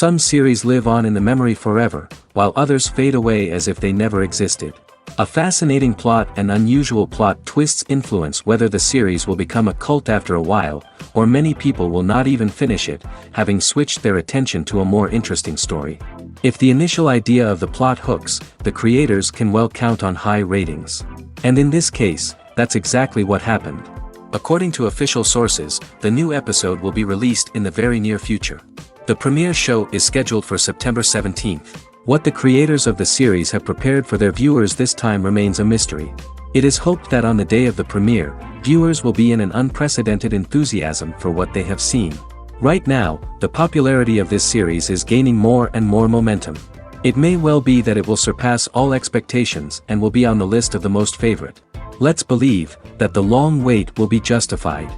Some series live on in the memory forever, while others fade away as if they never existed. A fascinating plot and unusual plot twists influence whether the series will become a cult after a while, or many people will not even finish it, having switched their attention to a more interesting story. If the initial idea of the plot hooks, the creators can well count on high ratings. And in this case, that's exactly what happened. According to official sources, the new episode will be released in the very near future. The premiere show is scheduled for September 17th. What the creators of the series have prepared for their viewers this time remains a mystery. It is hoped that on the day of the premiere, viewers will be in an unprecedented enthusiasm for what they have seen. Right now, the popularity of this series is gaining more and more momentum. It may well be that it will surpass all expectations and will be on the list of the most favorite. Let's believe that the long wait will be justified.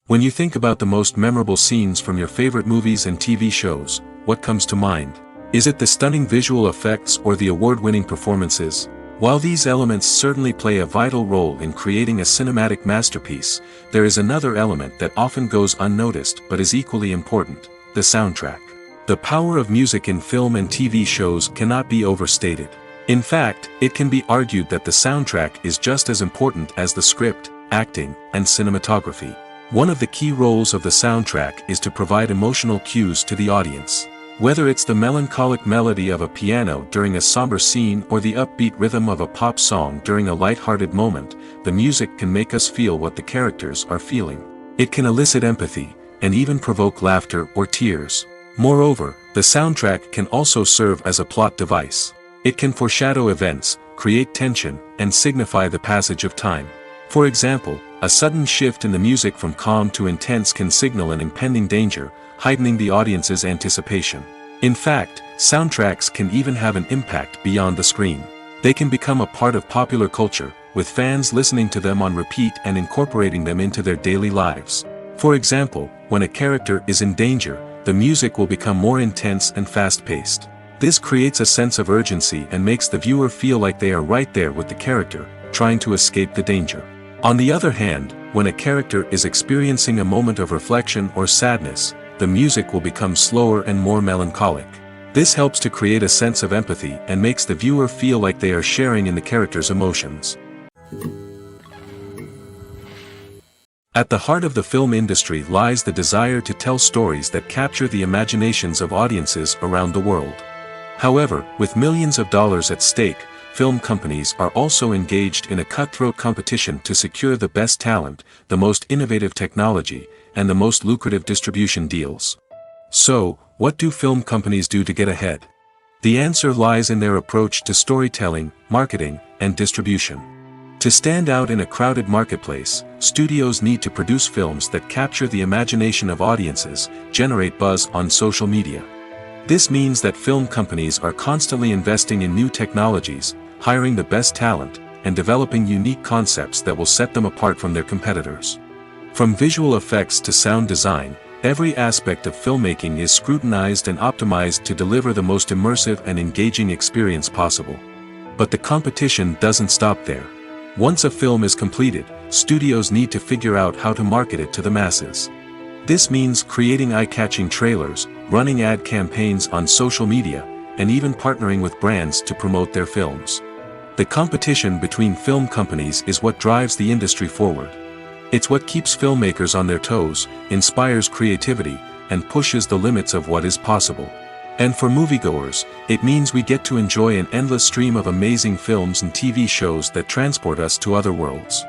When you think about the most memorable scenes from your favorite movies and TV shows, what comes to mind? Is it the stunning visual effects or the award-winning performances? While these elements certainly play a vital role in creating a cinematic masterpiece, there is another element that often goes unnoticed but is equally important: the soundtrack. The power of music in film and TV shows cannot be overstated. In fact, it can be argued that the soundtrack is just as important as the script, acting, and cinematography. One of the key roles of the soundtrack is to provide emotional cues to the audience. Whether it's the melancholic melody of a piano during a somber scene or the upbeat rhythm of a pop song during a light-hearted moment, the music can make us feel what the characters are feeling. It can elicit empathy, and even provoke laughter or tears. Moreover, the soundtrack can also serve as a plot device. It can foreshadow events, create tension, and signify the passage of time. For example, a sudden shift in the music from calm to intense can signal an impending danger, heightening the audience's anticipation. In fact, soundtracks can even have an impact beyond the screen. They can become a part of popular culture, with fans listening to them on repeat and incorporating them into their daily lives. For example, when a character is in danger, the music will become more intense and fast-paced. This creates a sense of urgency and makes the viewer feel like they are right there with the character, trying to escape the danger. On the other hand, when a character is experiencing a moment of reflection or sadness, the music will become slower and more melancholic. This helps to create a sense of empathy and makes the viewer feel like they are sharing in the character's emotions. At the heart of the film industry lies the desire to tell stories that capture the imaginations of audiences around the world. However, with millions of dollars at stake, film companies are also engaged in a cutthroat competition to secure the best talent, the most innovative technology, and the most lucrative distribution deals. So, what do film companies do to get ahead? The answer lies in their approach to storytelling, marketing, and distribution. To stand out in a crowded marketplace, studios need to produce films that capture the imagination of audiences, generate buzz on social media. This means that film companies are constantly investing in new technologies, hiring the best talent, and developing unique concepts that will set them apart from their competitors. From visual effects to sound design, every aspect of filmmaking is scrutinized and optimized to deliver the most immersive and engaging experience possible. But the competition doesn't stop there. Once a film is completed, studios need to figure out how to market it to the masses. This means creating eye-catching trailers, running ad campaigns on social media, and even partnering with brands to promote their films. The competition between film companies is what drives the industry forward. It's what keeps filmmakers on their toes, inspires creativity, and pushes the limits of what is possible. And for moviegoers, it means we get to enjoy an endless stream of amazing films and TV shows that transport us to other worlds.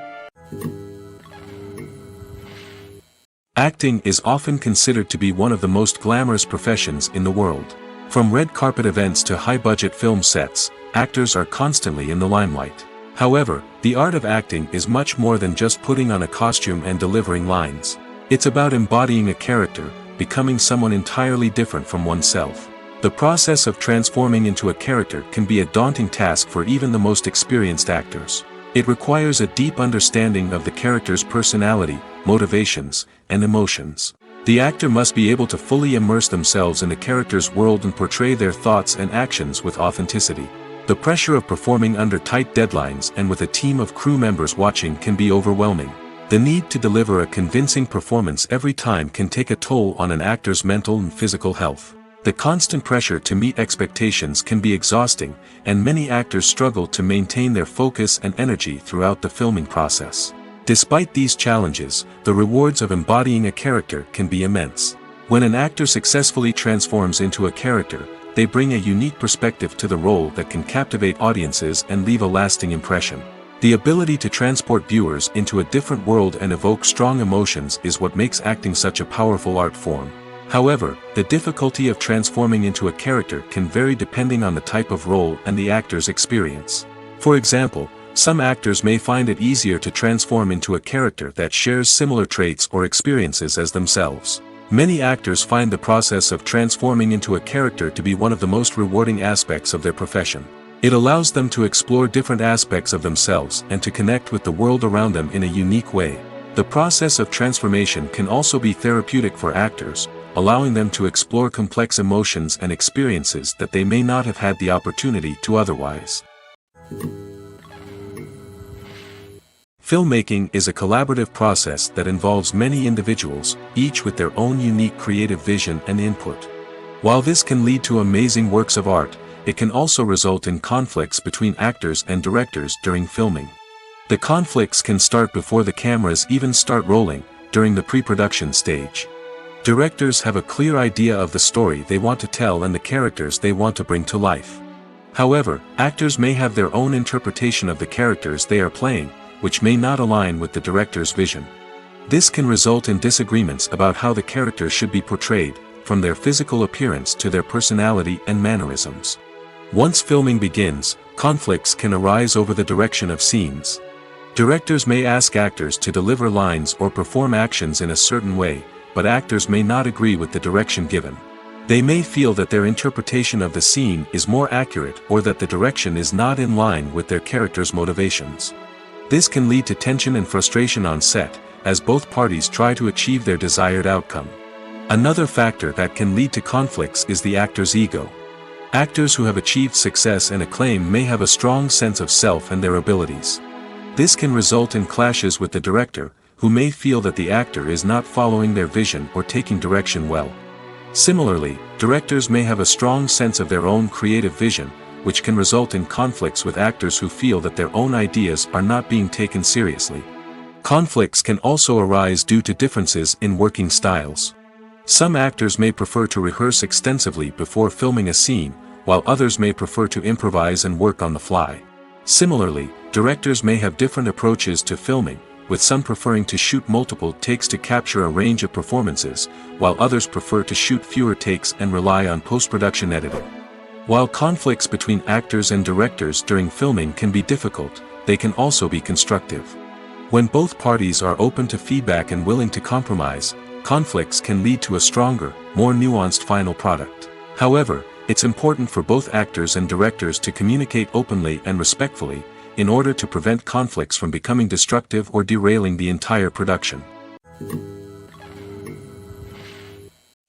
Acting is often considered to be one of the most glamorous professions in the world. From red carpet events to high-budget film sets, actors are constantly in the limelight. However, the art of acting is much more than just putting on a costume and delivering lines. It's about embodying a character, becoming someone entirely different from oneself. The process of transforming into a character can be a daunting task for even the most experienced actors. It requires a deep understanding of the character's personality, motivations, and emotions. The actor must be able to fully immerse themselves in the character's world and portray their thoughts and actions with authenticity. The pressure of performing under tight deadlines and with a team of crew members watching can be overwhelming. The need to deliver a convincing performance every time can take a toll on an actor's mental and physical health. The constant pressure to meet expectations can be exhausting, and many actors struggle to maintain their focus and energy throughout the filming process. Despite these challenges, the rewards of embodying a character can be immense. When an actor successfully transforms into a character, they bring a unique perspective to the role that can captivate audiences and leave a lasting impression. The ability to transport viewers into a different world and evoke strong emotions is what makes acting such a powerful art form. However, the difficulty of transforming into a character can vary depending on the type of role and the actor's experience. For example, some actors may find it easier to transform into a character that shares similar traits or experiences as themselves. Many actors find the process of transforming into a character to be one of the most rewarding aspects of their profession. It allows them to explore different aspects of themselves and to connect with the world around them in a unique way. The process of transformation can also be therapeutic for actors, allowing them to explore complex emotions and experiences that they may not have had the opportunity to otherwise. Filmmaking is a collaborative process that involves many individuals, each with their own unique creative vision and input. While this can lead to amazing works of art, it can also result in conflicts between actors and directors during filming. The conflicts can start before the cameras even start rolling, during the pre-production stage. Directors have a clear idea of the story they want to tell and the characters they want to bring to life. However, actors may have their own interpretation of the characters they are playing, which may not align with the director's vision. This can result in disagreements about how the character should be portrayed, from their physical appearance to their personality and mannerisms. Once filming begins, conflicts can arise over the direction of scenes. Directors may ask actors to deliver lines or perform actions in a certain way, but actors may not agree with the direction given. They may feel that their interpretation of the scene is more accurate or that the direction is not in line with their character's motivations. This can lead to tension and frustration on set, as both parties try to achieve their desired outcome. Another factor that can lead to conflicts is the actor's ego. Actors who have achieved success and acclaim may have a strong sense of self and their abilities. This can result in clashes with the director, who may feel that the actor is not following their vision or taking direction well. Similarly, directors may have a strong sense of their own creative vision, which can result in conflicts with actors who feel that their own ideas are not being taken seriously. Conflicts can also arise due to differences in working styles. Some actors may prefer to rehearse extensively before filming a scene, while others may prefer to improvise and work on the fly. Similarly, directors may have different approaches to filming, with some preferring to shoot multiple takes to capture a range of performances, while others prefer to shoot fewer takes and rely on post-production editing. While conflicts between actors and directors during filming can be difficult, they can also be constructive. When both parties are open to feedback and willing to compromise, conflicts can lead to a stronger, more nuanced final product. However, it's important for both actors and directors to communicate openly and respectfully, in order to prevent conflicts from becoming destructive or derailing the entire production.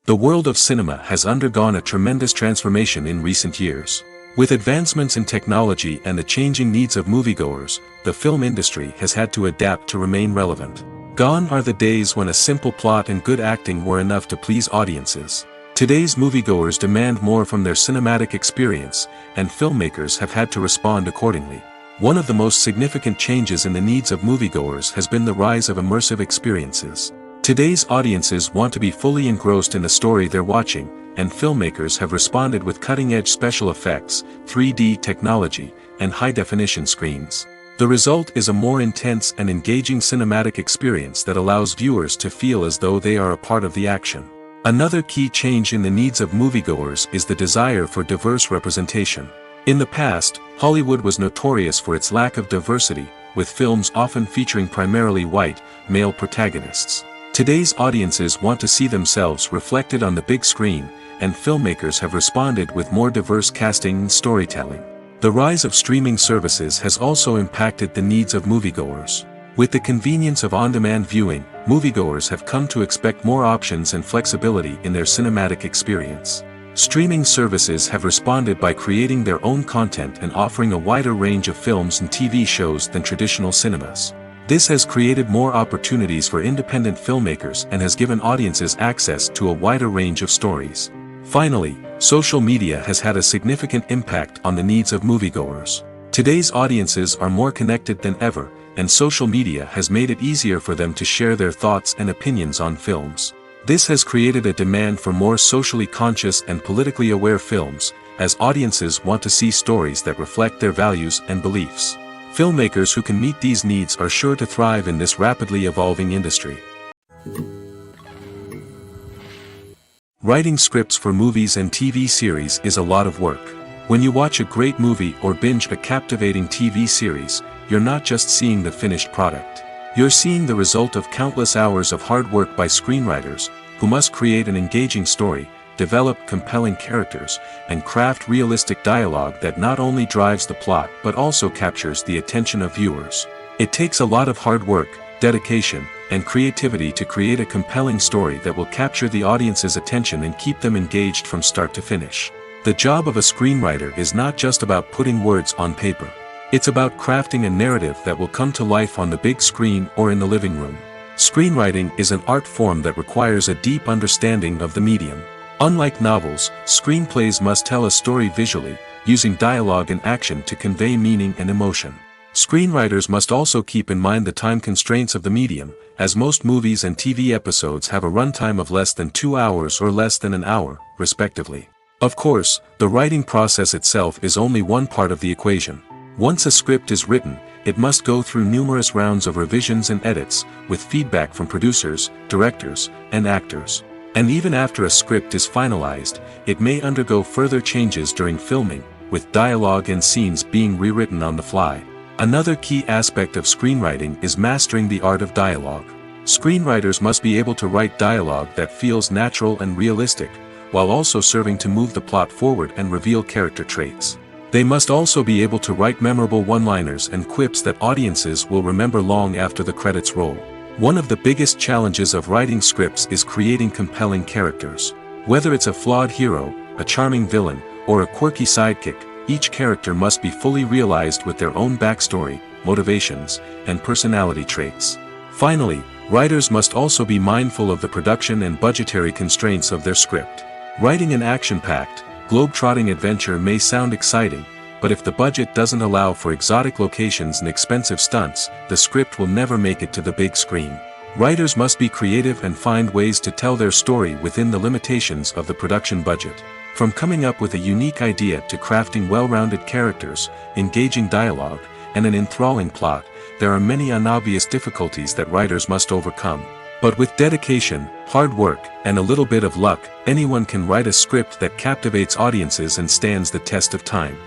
The world of cinema has undergone a tremendous transformation in recent years. With advancements in technology and the changing needs of moviegoers, the film industry has had to adapt to remain relevant. Gone are the days when a simple plot and good acting were enough to please audiences. Today's moviegoers demand more from their cinematic experience, and filmmakers have had to respond accordingly. One of the most significant changes in the needs of moviegoers has been the rise of immersive experiences. Today's audiences want to be fully engrossed in the story they're watching, and filmmakers have responded with cutting-edge special effects, 3D technology, and high-definition screens. The result is a more intense and engaging cinematic experience that allows viewers to feel as though they are a part of the action. Another key change in the needs of moviegoers is the desire for diverse representation. In the past, Hollywood was notorious for its lack of diversity, with films often featuring primarily white, male protagonists. Today's audiences want to see themselves reflected on the big screen, and filmmakers have responded with more diverse casting and storytelling. The rise of streaming services has also impacted the needs of moviegoers. With the convenience of on-demand viewing, moviegoers have come to expect more options and flexibility in their cinematic experience. Streaming services have responded by creating their own content and offering a wider range of films and TV shows than traditional cinemas. This has created more opportunities for independent filmmakers and has given audiences access to a wider range of stories. Finally, social media has had a significant impact on the needs of moviegoers. Today's audiences are more connected than ever, and social media has made it easier for them to share their thoughts and opinions on films. This has created a demand for more socially conscious and politically aware films, as audiences want to see stories that reflect their values and beliefs. Filmmakers who can meet these needs are sure to thrive in this rapidly evolving industry. Writing scripts for movies and TV series is a lot of work. When you watch a great movie or binge a captivating TV series, you're not just seeing the finished product. You're seeing the result of countless hours of hard work by screenwriters, who must create an engaging story, develop compelling characters, and craft realistic dialogue that not only drives the plot but also captures the attention of viewers. It takes a lot of hard work, dedication, and creativity to create a compelling story that will capture the audience's attention and keep them engaged from start to finish. The job of a screenwriter is not just about putting words on paper. It's about crafting a narrative that will come to life on the big screen or in the living room. Screenwriting is an art form that requires a deep understanding of the medium. Unlike novels, screenplays must tell a story visually, using dialogue and action to convey meaning and emotion. Screenwriters must also keep in mind the time constraints of the medium, as most movies and TV episodes have a runtime of less than 2 hours or less than an hour, respectively. Of course, the writing process itself is only one part of the equation. Once a script is written, it must go through numerous rounds of revisions and edits, with feedback from producers, directors, and actors. And even after a script is finalized, it may undergo further changes during filming, with dialogue and scenes being rewritten on the fly. Another key aspect of screenwriting is mastering the art of dialogue. Screenwriters must be able to write dialogue that feels natural and realistic, while also serving to move the plot forward and reveal character traits. They must also be able to write memorable one-liners and quips that audiences will remember long after the credits roll. One of the biggest challenges of writing scripts is creating compelling characters. Whether it's a flawed hero, a charming villain, or a quirky sidekick, each character must be fully realized with their own backstory, motivations, and personality traits. Finally, writers must also be mindful of the production and budgetary constraints of their script. Writing an action-packed, globe-trotting adventure may sound exciting, but if the budget doesn't allow for exotic locations and expensive stunts, the script will never make it to the big screen. Writers must be creative and find ways to tell their story within the limitations of the production budget. From coming up with a unique idea to crafting well-rounded characters, engaging dialogue, and an enthralling plot, there are many unobvious difficulties that writers must overcome. But with dedication, hard work, and a little bit of luck, anyone can write a script that captivates audiences and stands the test of time.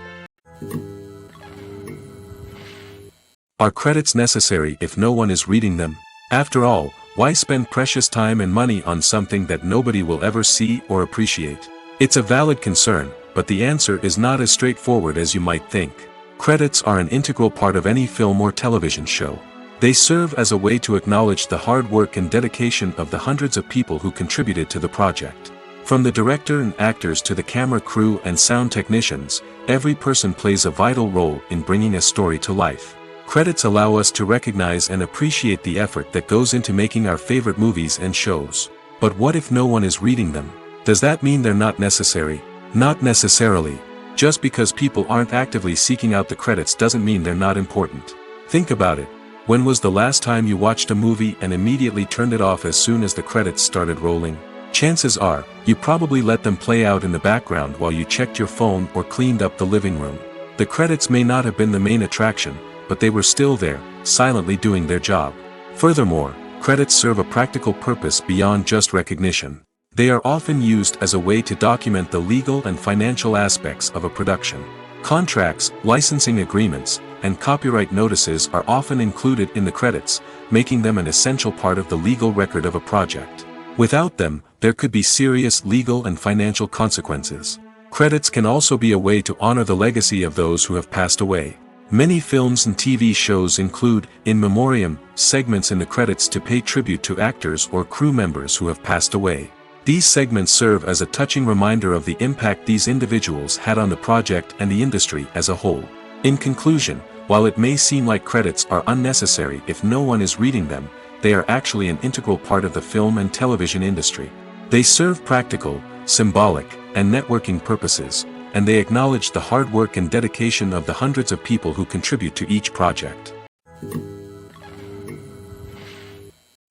Are credits necessary if no one is reading them? After all, why spend precious time and money on something that nobody will ever see or appreciate? It's a valid concern, but the answer is not as straightforward as you might think. Credits are an integral part of any film or television show. They serve as a way to acknowledge the hard work and dedication of the hundreds of people who contributed to the project. From the director and actors to the camera crew and sound technicians, every person plays a vital role in bringing a story to life. Credits allow us to recognize and appreciate the effort that goes into making our favorite movies and shows. But what if no one is reading them? Does that mean they're not necessary? Not necessarily. Just because people aren't actively seeking out the credits doesn't mean they're not important. Think about it. When was the last time you watched a movie and immediately turned it off as soon as the credits started rolling? Chances are, you probably let them play out in the background while you checked your phone or cleaned up the living room. The credits may not have been the main attraction, but they were still there, silently doing their job. Furthermore, credits serve a practical purpose beyond just recognition. They are often used as a way to document the legal and financial aspects of a production. Contracts, licensing agreements, and copyright notices are often included in the credits, making them an essential part of the legal record of a project. Without them, there could be serious legal and financial consequences. Credits can also be a way to honor the legacy of those who have passed away. Many films and TV shows include, in memoriam, segments in the credits to pay tribute to actors or crew members who have passed away. These segments serve as a touching reminder of the impact these individuals had on the project and the industry as a whole. In conclusion, While it may seem like credits are unnecessary if no one is reading them, they are actually an integral part of the film and television industry. They serve practical, symbolic, and networking purposes, and they acknowledge the hard work and dedication of the hundreds of people who contribute to each project.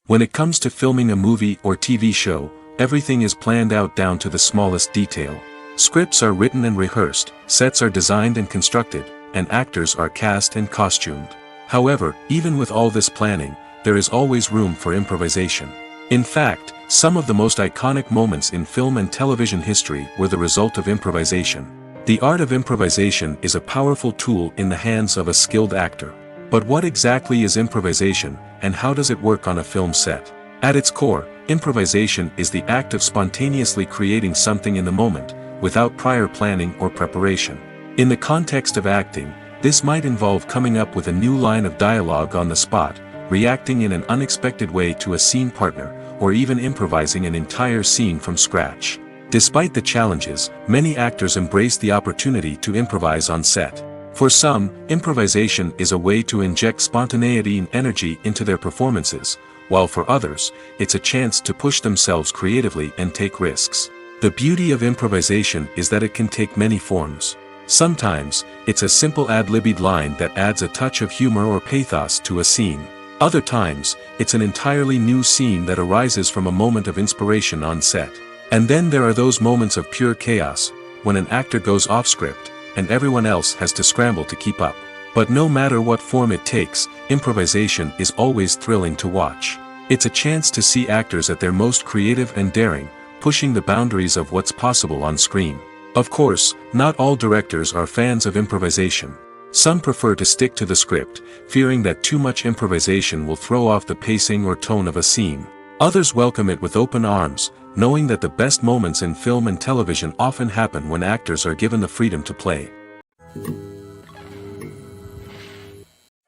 When it comes to filming a movie or TV show, everything is planned out down to the smallest detail. Scripts are written and rehearsed, sets are designed and constructed, and actors are cast and costumed. However, even with all this planning, there is always room for improvisation. In fact, some of the most iconic moments in film and television history were the result of improvisation. The art of improvisation is a powerful tool in the hands of a skilled actor. But what exactly is improvisation, and how does it work on a film set? At its core, improvisation is the act of spontaneously creating something in the moment, without prior planning or preparation. In the context of acting, this might involve coming up with a new line of dialogue on the spot, reacting in an unexpected way to a scene partner, or even improvising an entire scene from scratch. Despite the challenges, many actors embrace the opportunity to improvise on set. For some, improvisation is a way to inject spontaneity and energy into their performances, while for others, it's a chance to push themselves creatively and take risks. The beauty of improvisation is that it can take many forms. Sometimes, it's a simple ad-libbed line that adds a touch of humor or pathos to a scene. Other times, it's an entirely new scene that arises from a moment of inspiration on set. And then there are those moments of pure chaos, when an actor goes off script, and everyone else has to scramble to keep up. But no matter what form it takes, improvisation is always thrilling to watch. It's a chance to see actors at their most creative and daring, pushing the boundaries of what's possible on screen. Of course, not all directors are fans of improvisation. Some prefer to stick to the script, fearing that too much improvisation will throw off the pacing or tone of a scene. Others welcome it with open arms, knowing that the best moments in film and television often happen when actors are given the freedom to play.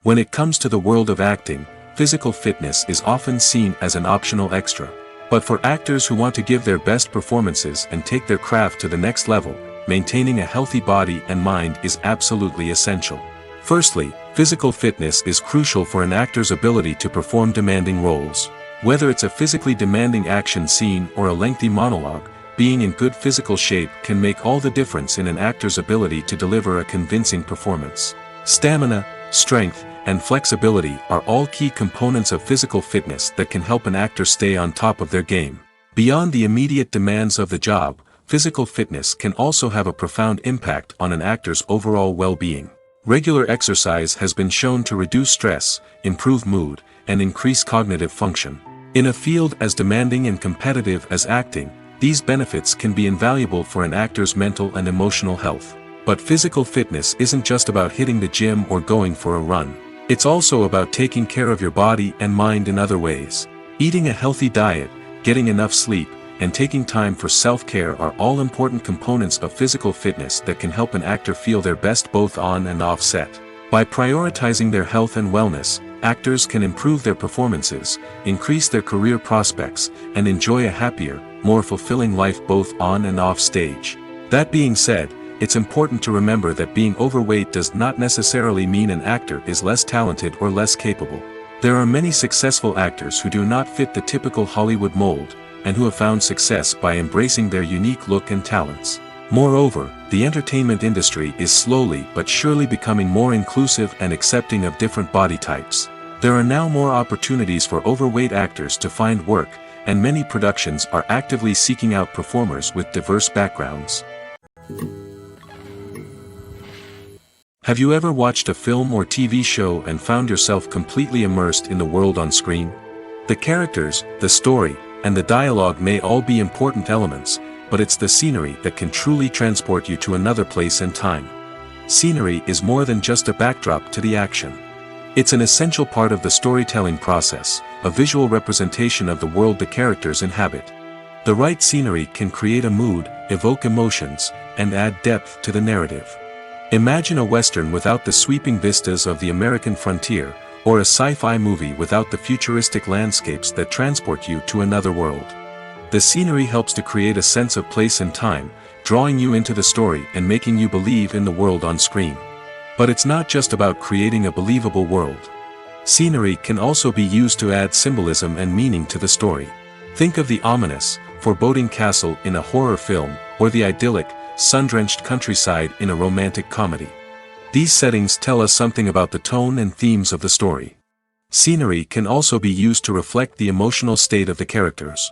When it comes to the world of acting, physical fitness is often seen as an optional extra. But for actors who want to give their best performances and take their craft to the next level, maintaining a healthy body and mind is absolutely essential. Firstly, physical fitness is crucial for an actor's ability to perform demanding roles. Whether it's a physically demanding action scene or a lengthy monologue, being in good physical shape can make all the difference in an actor's ability to deliver a convincing performance. Stamina, strength, and flexibility are all key components of physical fitness that can help an actor stay on top of their game. Beyond the immediate demands of the job, physical fitness can also have a profound impact on an actor's overall well-being. Regular exercise has been shown to reduce stress, improve mood, and increase cognitive function. In a field as demanding and competitive as acting, these benefits can be invaluable for an actor's mental and emotional health. But physical fitness isn't just about hitting the gym or going for a run. It's also about taking care of your body and mind in other ways. Eating a healthy diet, getting enough sleep, and taking time for self-care are all important components of physical fitness that can help an actor feel their best both on and off set. By prioritizing their health and wellness, actors can improve their performances, increase their career prospects, and enjoy a happier, more fulfilling life both on and off stage. That being said, it's important to remember that being overweight does not necessarily mean an actor is less talented or less capable. There are many successful actors who do not fit the typical Hollywood mold, and who have found success by embracing their unique look and talents. Moreover, the entertainment industry is slowly but surely becoming more inclusive and accepting of different body types. There are now more opportunities for overweight actors to find work, and many productions are actively seeking out performers with diverse backgrounds. Have you ever watched a film or TV show and found yourself completely immersed in the world on screen? The characters, the story, and the dialogue may all be important elements, but it's the scenery that can truly transport you to another place and time. Scenery is more than just a backdrop to the action. It's an essential part of the storytelling process, a visual representation of the world the characters inhabit. The right scenery can create a mood, evoke emotions, and add depth to the narrative. Imagine a Western without the sweeping vistas of the American frontier, or a sci-fi movie without the futuristic landscapes that transport you to another world. The scenery helps to create a sense of place and time, drawing you into the story and making you believe in the world on screen. But it's not just about creating a believable world. Scenery can also be used to add symbolism and meaning to the story. Think of the ominous, foreboding castle in a horror film, or the idyllic, sun-drenched countryside in a romantic comedy. These settings tell us something about the tone and themes of the story. Scenery can also be used to reflect the emotional state of the characters.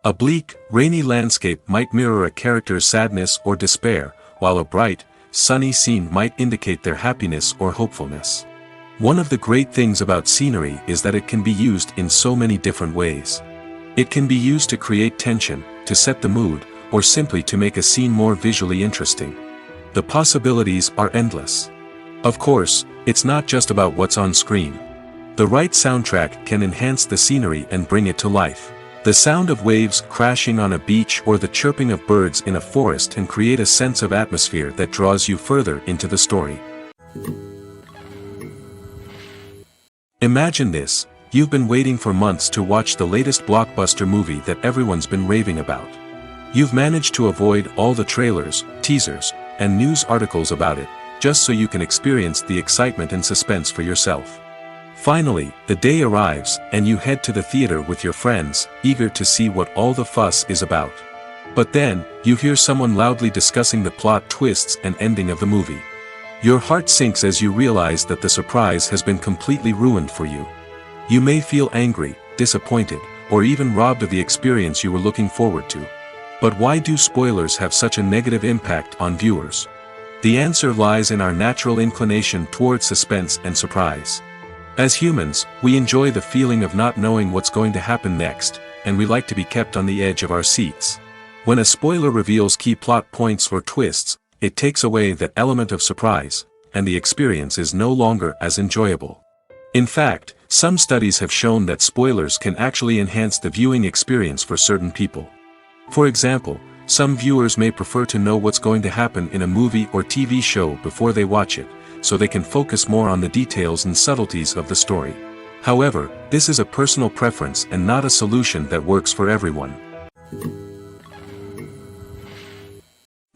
A bleak, rainy landscape might mirror a character's sadness or despair, while a bright, sunny scene might indicate their happiness or hopefulness. One of the great things about scenery is that it can be used in so many different ways. It can be used to create tension, to set the mood, or simply to make a scene more visually interesting. The possibilities are endless. Of course, it's not just about what's on screen. The right soundtrack can enhance the scenery and bring it to life. The sound of waves crashing on a beach or the chirping of birds in a forest can create a sense of atmosphere that draws you further into the story. Imagine this: you've been waiting for months to watch the latest blockbuster movie that everyone's been raving about. You've managed to avoid all the trailers, teasers, and news articles about it, just so you can experience the excitement and suspense for yourself. Finally, the day arrives, and you head to the theater with your friends, eager to see what all the fuss is about. But then, you hear someone loudly discussing the plot twists and ending of the movie. Your heart sinks as you realize that the surprise has been completely ruined for you. You may feel angry, disappointed, or even robbed of the experience you were looking forward to. But why do spoilers have such a negative impact on viewers? The answer lies in our natural inclination toward suspense and surprise. As humans, we enjoy the feeling of not knowing what's going to happen next, and we like to be kept on the edge of our seats. When a spoiler reveals key plot points or twists, it takes away that element of surprise, and the experience is no longer as enjoyable. In fact, some studies have shown that spoilers can actually enhance the viewing experience for certain people. For example, some viewers may prefer to know what's going to happen in a movie or TV show before they watch it, so they can focus more on the details and subtleties of the story. However, this is a personal preference and not a solution that works for everyone.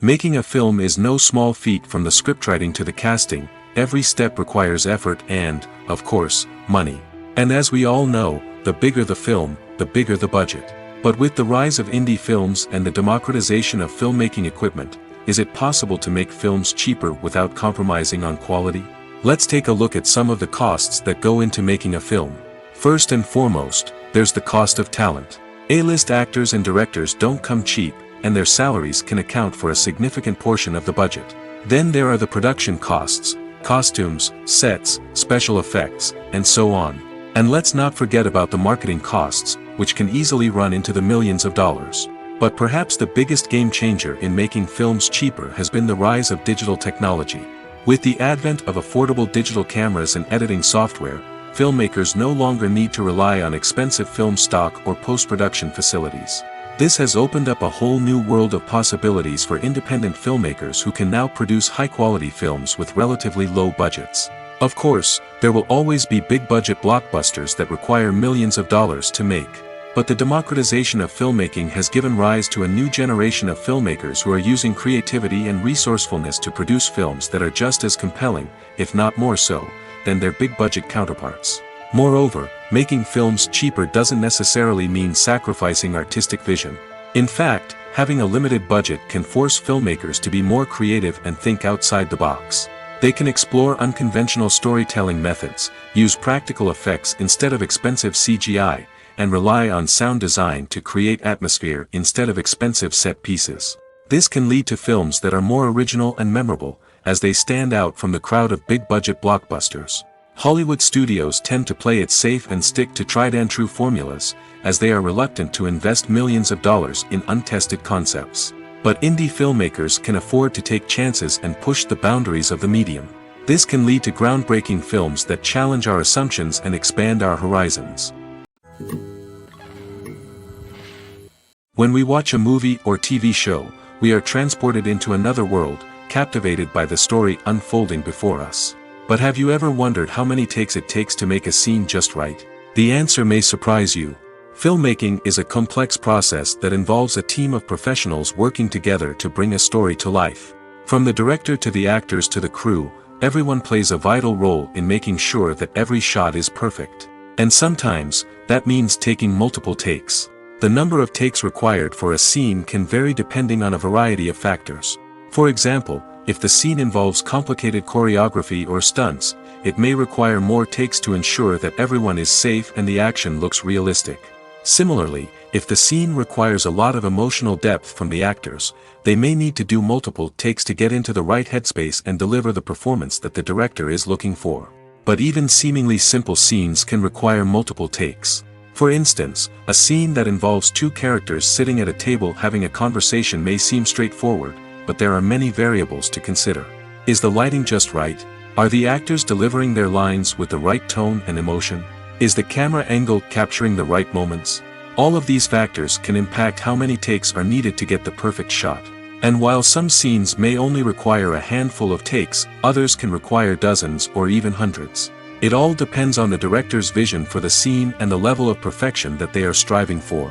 Making a film is no small feat. From the scriptwriting to the casting, every step requires effort and, of course, money. And as we all know, the bigger the film, the bigger the budget. But with the rise of indie films and the democratization of filmmaking equipment, is it possible to make films cheaper without compromising on quality? Let's take a look at some of the costs that go into making a film. First and foremost, there's the cost of talent. A-list actors and directors don't come cheap, and their salaries can account for a significant portion of the budget. Then there are the production costs, costumes, sets, special effects, and so on. And let's not forget about the marketing costs, which can easily run into the millions of dollars. But perhaps the biggest game changer in making films cheaper has been the rise of digital technology. With the advent of affordable digital cameras and editing software, filmmakers no longer need to rely on expensive film stock or post-production facilities. This has opened up a whole new world of possibilities for independent filmmakers who can now produce high-quality films with relatively low budgets. Of course, there will always be big-budget blockbusters that require millions of dollars to make. But the democratization of filmmaking has given rise to a new generation of filmmakers who are using creativity and resourcefulness to produce films that are just as compelling, if not more so, than their big-budget counterparts. Moreover, making films cheaper doesn't necessarily mean sacrificing artistic vision. In fact, having a limited budget can force filmmakers to be more creative and think outside the box. They can explore unconventional storytelling methods, use practical effects instead of expensive CGI, and rely on sound design to create atmosphere instead of expensive set pieces. This can lead to films that are more original and memorable, as they stand out from the crowd of big-budget blockbusters. Hollywood studios tend to play it safe and stick to tried-and-true formulas, as they are reluctant to invest millions of dollars in untested concepts. But indie filmmakers can afford to take chances and push the boundaries of the medium. This can lead to groundbreaking films that challenge our assumptions and expand our horizons. When we watch a movie or TV show, we are transported into another world, captivated by the story unfolding before us. But have you ever wondered how many takes it takes to make a scene just right? The answer may surprise you. Filmmaking is a complex process that involves a team of professionals working together to bring a story to life. From the director to the actors to the crew, everyone plays a vital role in making sure that every shot is perfect. And sometimes, that means taking multiple takes. The number of takes required for a scene can vary depending on a variety of factors. For example, if the scene involves complicated choreography or stunts, it may require more takes to ensure that everyone is safe and the action looks realistic. Similarly, if the scene requires a lot of emotional depth from the actors, they may need to do multiple takes to get into the right headspace and deliver the performance that the director is looking for. But even seemingly simple scenes can require multiple takes. For instance, a scene that involves two characters sitting at a table having a conversation may seem straightforward, but there are many variables to consider. Is the lighting just right? Are the actors delivering their lines with the right tone and emotion? Is the camera angle capturing the right moments? All of these factors can impact how many takes are needed to get the perfect shot. And while some scenes may only require a handful of takes, others can require dozens or even hundreds. It all depends on the director's vision for the scene and the level of perfection that they are striving for.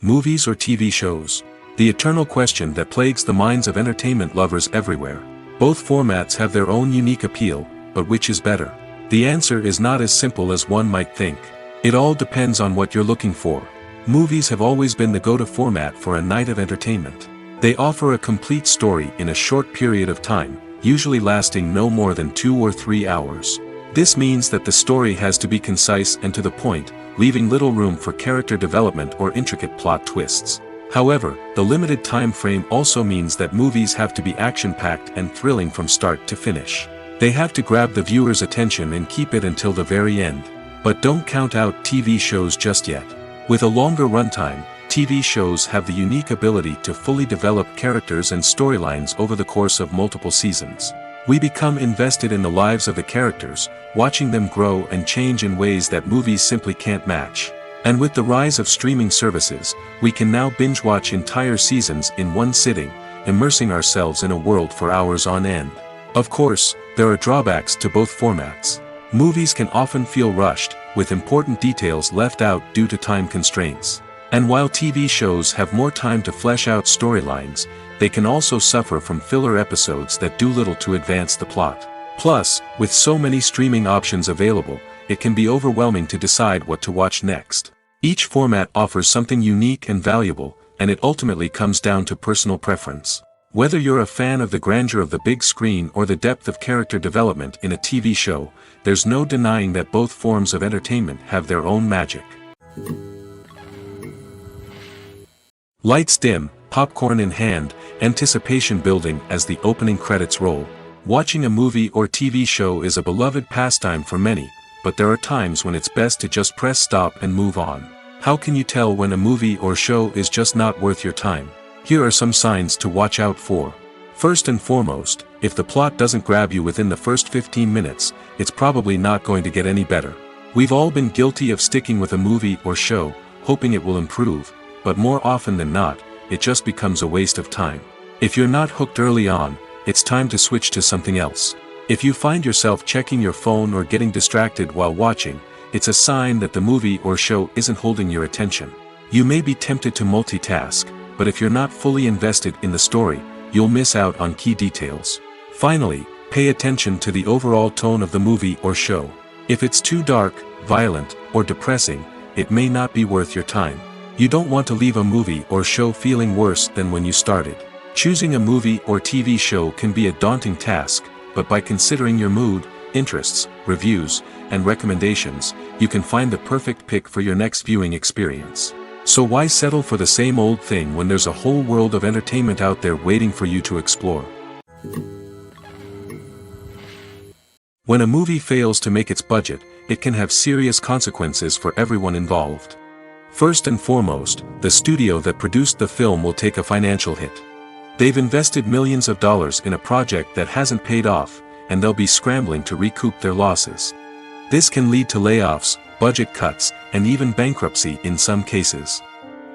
Movies or TV shows? The eternal question that plagues the minds of entertainment lovers everywhere. Both formats have their own unique appeal, but which is better? The answer is not as simple as one might think. It all depends on what you're looking for. Movies have always been the go-to format for a night of entertainment. They offer a complete story in a short period of time, usually lasting no more than 2 or 3 hours. This means that the story has to be concise and to the point, leaving little room for character development or intricate plot twists. However, the limited time frame also means that movies have to be action-packed and thrilling from start to finish. They have to grab the viewer's attention and keep it until the very end. But don't count out TV shows just yet. With a longer runtime, TV shows have the unique ability to fully develop characters and storylines over the course of multiple seasons. We become invested in the lives of the characters, watching them grow and change in ways that movies simply can't match. And with the rise of streaming services, we can now binge-watch entire seasons in one sitting, immersing ourselves in a world for hours on end. Of course, there are drawbacks to both formats. Movies can often feel rushed, with important details left out due to time constraints. And while TV shows have more time to flesh out storylines, they can also suffer from filler episodes that do little to advance the plot. Plus, with so many streaming options available, it can be overwhelming to decide what to watch next. Each format offers something unique and valuable, and it ultimately comes down to personal preference. Whether you're a fan of the grandeur of the big screen or the depth of character development in a TV show, there's no denying that both forms of entertainment have their own magic. Lights dim, popcorn in hand, anticipation building as the opening credits roll. Watching a movie or TV show is a beloved pastime for many, but there are times when it's best to just press stop and move on. How can you tell when a movie or show is just not worth your time? Here are some signs to watch out for. First and foremost, if the plot doesn't grab you within the first 15 minutes, it's probably not going to get any better. We've all been guilty of sticking with a movie or show, hoping it will improve, but more often than not, it just becomes a waste of time. If you're not hooked early on, it's time to switch to something else. If you find yourself checking your phone or getting distracted while watching, it's a sign that the movie or show isn't holding your attention. You may be tempted to multitask, but if you're not fully invested in the story, you'll miss out on key details. Finally, pay attention to the overall tone of the movie or show. If it's too dark, violent, or depressing, it may not be worth your time. You don't want to leave a movie or show feeling worse than when you started. Choosing a movie or TV show can be a daunting task, but by considering your mood, interests, reviews, and recommendations, you can find the perfect pick for your next viewing experience. So why settle for the same old thing when there's a whole world of entertainment out there waiting for you to explore? When a movie fails to make its budget, it can have serious consequences for everyone involved. First and foremost, the studio that produced the film will take a financial hit. They've invested millions of dollars in a project that hasn't paid off, and they'll be scrambling to recoup their losses. This can lead to layoffs, budget cuts, and even bankruptcy in some cases.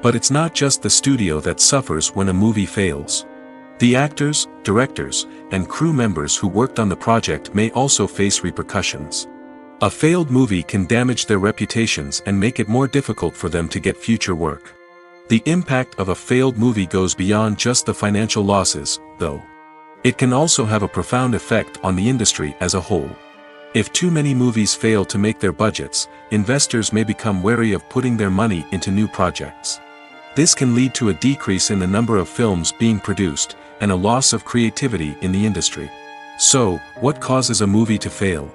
But it's not just the studio that suffers when a movie fails. The actors, directors, and crew members who worked on the project may also face repercussions. A failed movie can damage their reputations and make it more difficult for them to get future work. The impact of a failed movie goes beyond just the financial losses, though. It can also have a profound effect on the industry as a whole. If too many movies fail to make their budgets, investors may become wary of putting their money into new projects. This can lead to a decrease in the number of films being produced, and a loss of creativity in the industry. So, what causes a movie to fail?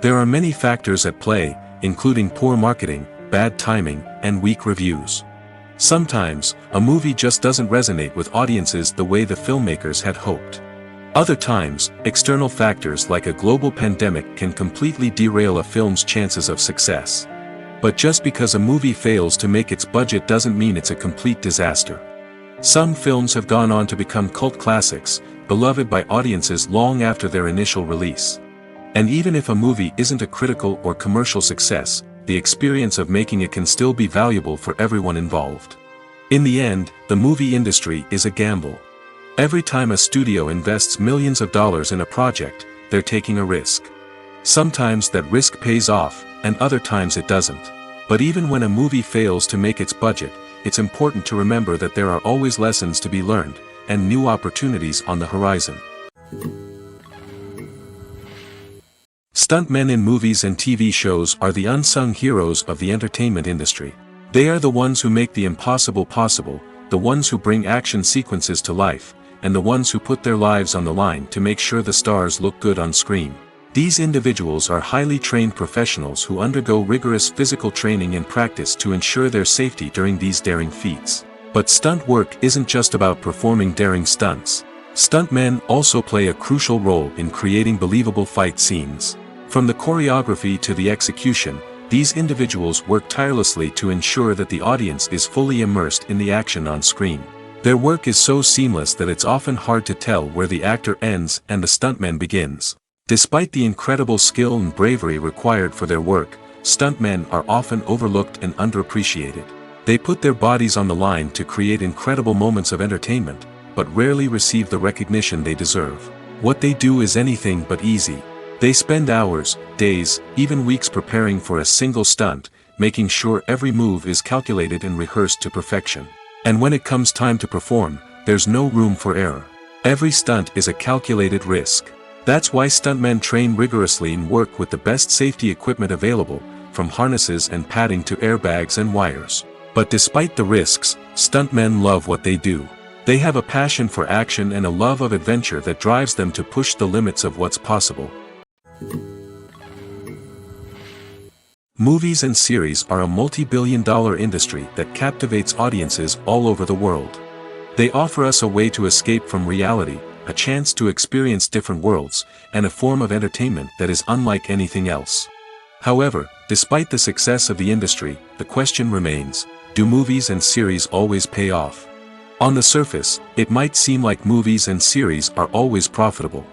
There are many factors at play, including poor marketing, bad timing, and weak reviews. Sometimes, a movie just doesn't resonate with audiences the way the filmmakers had hoped. Other times, external factors like a global pandemic can completely derail a film's chances of success. But just because a movie fails to make its budget doesn't mean it's a complete disaster. Some films have gone on to become cult classics, beloved by audiences long after their initial release. And even if a movie isn't a critical or commercial success, the experience of making it can still be valuable for everyone involved. In the end, the movie industry is a gamble. Every time a studio invests millions of dollars in a project, they're taking a risk. Sometimes that risk pays off, and other times it doesn't. But even when a movie fails to make its budget, it's important to remember that there are always lessons to be learned, and new opportunities on the horizon. Stuntmen in movies and TV shows are the unsung heroes of the entertainment industry. They are the ones who make the impossible possible, the ones who bring action sequences to life, and the ones who put their lives on the line to make sure the stars look good on screen. These individuals are highly trained professionals who undergo rigorous physical training and practice to ensure their safety during these daring feats. But stunt work isn't just about performing daring stunts. Stuntmen also play a crucial role in creating believable fight scenes. From the choreography to the execution, these individuals work tirelessly to ensure that the audience is fully immersed in the action on screen. Their work is so seamless that it's often hard to tell where the actor ends and the stuntman begins. Despite the incredible skill and bravery required for their work, stuntmen are often overlooked and underappreciated. They put their bodies on the line to create incredible moments of entertainment, but rarely receive the recognition they deserve. What they do is anything but easy. They spend hours, days, even weeks preparing for a single stunt, making sure every move is calculated and rehearsed to perfection. And when it comes time to perform, there's no room for error. Every stunt is a calculated risk. That's why stuntmen train rigorously and work with the best safety equipment available, from harnesses and padding to airbags and wires. But despite the risks, stuntmen love what they do. They have a passion for action and a love of adventure that drives them to push the limits of what's possible. Movies and series are a multi-billion-dollar industry that captivates audiences all over the world. They offer us a way to escape from reality, a chance to experience different worlds, and a form of entertainment that is unlike anything else. However, despite the success of the industry, the question remains, do movies and series always pay off? On the surface, it might seem like movies and series are always profitable.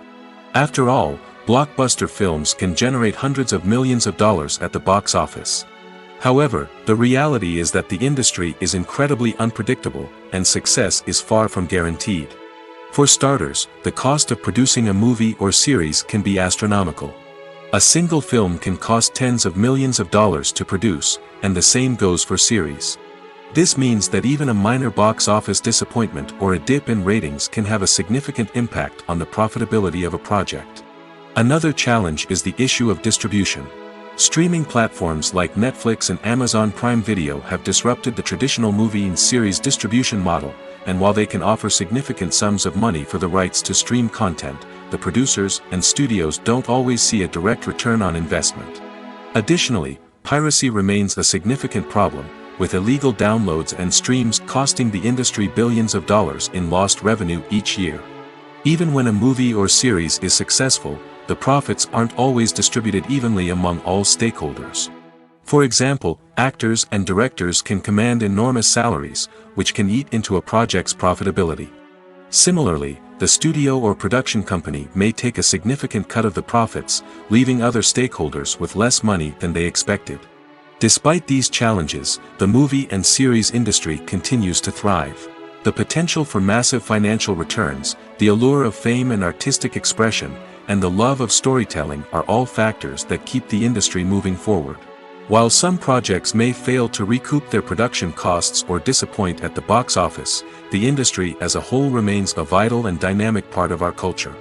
After all, blockbuster films can generate hundreds of millions of dollars at the box office. However, the reality is that the industry is incredibly unpredictable, and success is far from guaranteed. For starters, the cost of producing a movie or series can be astronomical. A single film can cost tens of millions of dollars to produce, and the same goes for series. This means that even a minor box office disappointment or a dip in ratings can have a significant impact on the profitability of a project. Another challenge is the issue of distribution. Streaming platforms like Netflix and Amazon Prime Video have disrupted the traditional movie and series distribution model, and while they can offer significant sums of money for the rights to stream content, the producers and studios don't always see a direct return on investment. Additionally, piracy remains a significant problem, with illegal downloads and streams costing the industry billions of dollars in lost revenue each year. Even when a movie or series is successful, the profits aren't always distributed evenly among all stakeholders. For example, actors and directors can command enormous salaries, which can eat into a project's profitability. Similarly, the studio or production company may take a significant cut of the profits, leaving other stakeholders with less money than they expected. Despite these challenges, the movie and series industry continues to thrive. The potential for massive financial returns, the allure of fame and artistic expression, and the love of storytelling are all factors that keep the industry moving forward. While some projects may fail to recoup their production costs or disappoint at the box office, the industry as a whole remains a vital and dynamic part of our culture.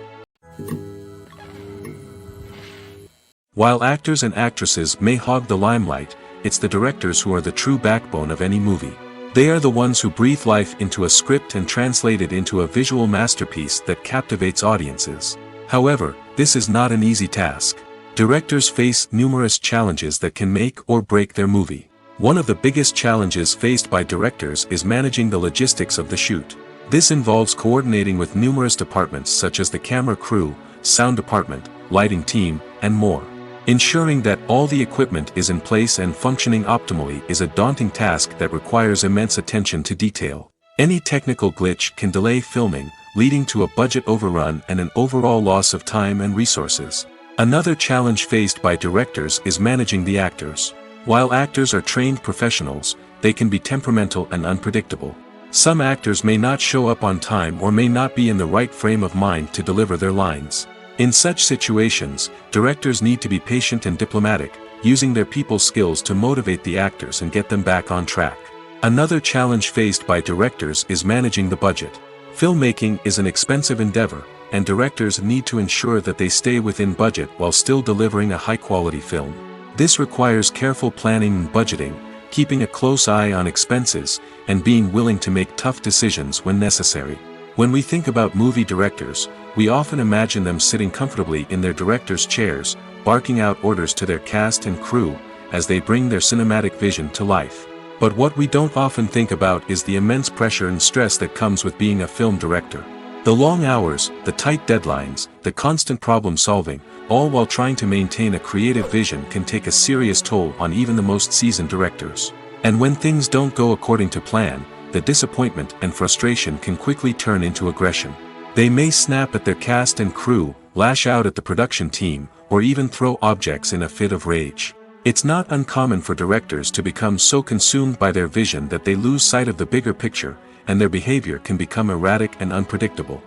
While actors and actresses may hog the limelight, it's the directors who are the true backbone of any movie. They are the ones who breathe life into a script and translate it into a visual masterpiece that captivates audiences. However, this is not an easy task. Directors face numerous challenges that can make or break their movie. One of the biggest challenges faced by directors is managing the logistics of the shoot. This involves coordinating with numerous departments such as the camera crew, sound department, lighting team, and more. Ensuring that all the equipment is in place and functioning optimally is a daunting task that requires immense attention to detail. Any technical glitch can delay filming, leading to a budget overrun and an overall loss of time and resources. Another challenge faced by directors is managing the actors. While actors are trained professionals, they can be temperamental and unpredictable. Some actors may not show up on time or may not be in the right frame of mind to deliver their lines. In such situations, directors need to be patient and diplomatic, using their people skills to motivate the actors and get them back on track. Another challenge faced by directors is managing the budget. Filmmaking is an expensive endeavor, and directors need to ensure that they stay within budget while still delivering a high-quality film. This requires careful planning and budgeting, keeping a close eye on expenses, and being willing to make tough decisions when necessary. When we think about movie directors, we often imagine them sitting comfortably in their director's chairs, barking out orders to their cast and crew, as they bring their cinematic vision to life. But what we don't often think about is the immense pressure and stress that comes with being a film director. The long hours, the tight deadlines, the constant problem solving, all while trying to maintain a creative vision can take a serious toll on even the most seasoned directors. And when things don't go according to plan, the disappointment and frustration can quickly turn into aggression. They may snap at their cast and crew, lash out at the production team, or even throw objects in a fit of rage. It's not uncommon for directors to become so consumed by their vision that they lose sight of the bigger picture, and their behavior can become erratic and unpredictable.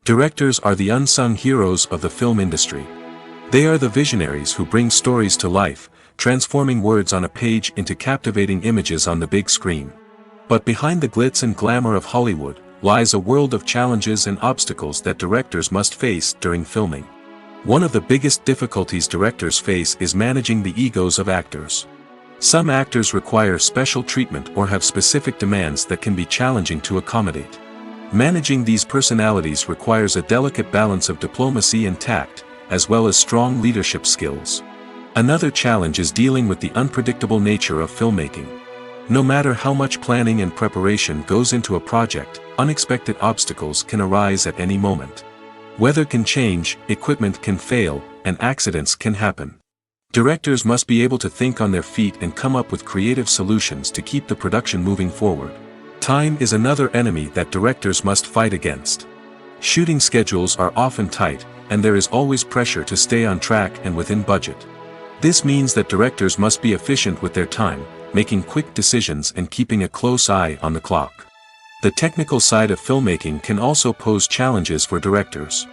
Directors are the unsung heroes of the film industry. They are the visionaries who bring stories to life, transforming words on a page into captivating images on the big screen. But behind the glitz and glamour of Hollywood, lies a world of challenges and obstacles that directors must face during filming. One of the biggest difficulties directors face is managing the egos of actors. Some actors require special treatment or have specific demands that can be challenging to accommodate. Managing these personalities requires a delicate balance of diplomacy and tact, as well as strong leadership skills. Another challenge is dealing with the unpredictable nature of filmmaking. No matter how much planning and preparation goes into a project, unexpected obstacles can arise at any moment. Weather can change, equipment can fail, and accidents can happen. Directors must be able to think on their feet and come up with creative solutions to keep the production moving forward. Time is another enemy that directors must fight against. Shooting schedules are often tight, and there is always pressure to stay on track and within budget. This means that directors must be efficient with their time, making quick decisions and keeping a close eye on the clock. The technical side of filmmaking can also pose challenges for directors.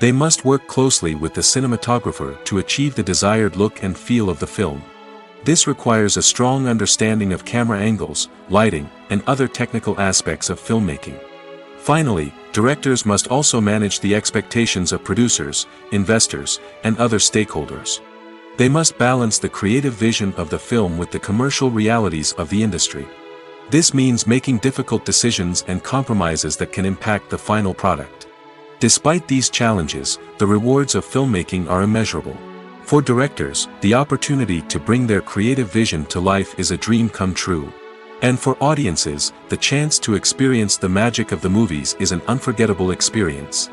They must work closely with the cinematographer to achieve the desired look and feel of the film. This requires a strong understanding of camera angles, lighting, and other technical aspects of filmmaking. Finally, directors must also manage the expectations of producers, investors, and other stakeholders. They must balance the creative vision of the film with the commercial realities of the industry. This means making difficult decisions and compromises that can impact the final product. Despite these challenges, the rewards of filmmaking are immeasurable. For directors, the opportunity to bring their creative vision to life is a dream come true. And for audiences, the chance to experience the magic of the movies is an unforgettable experience.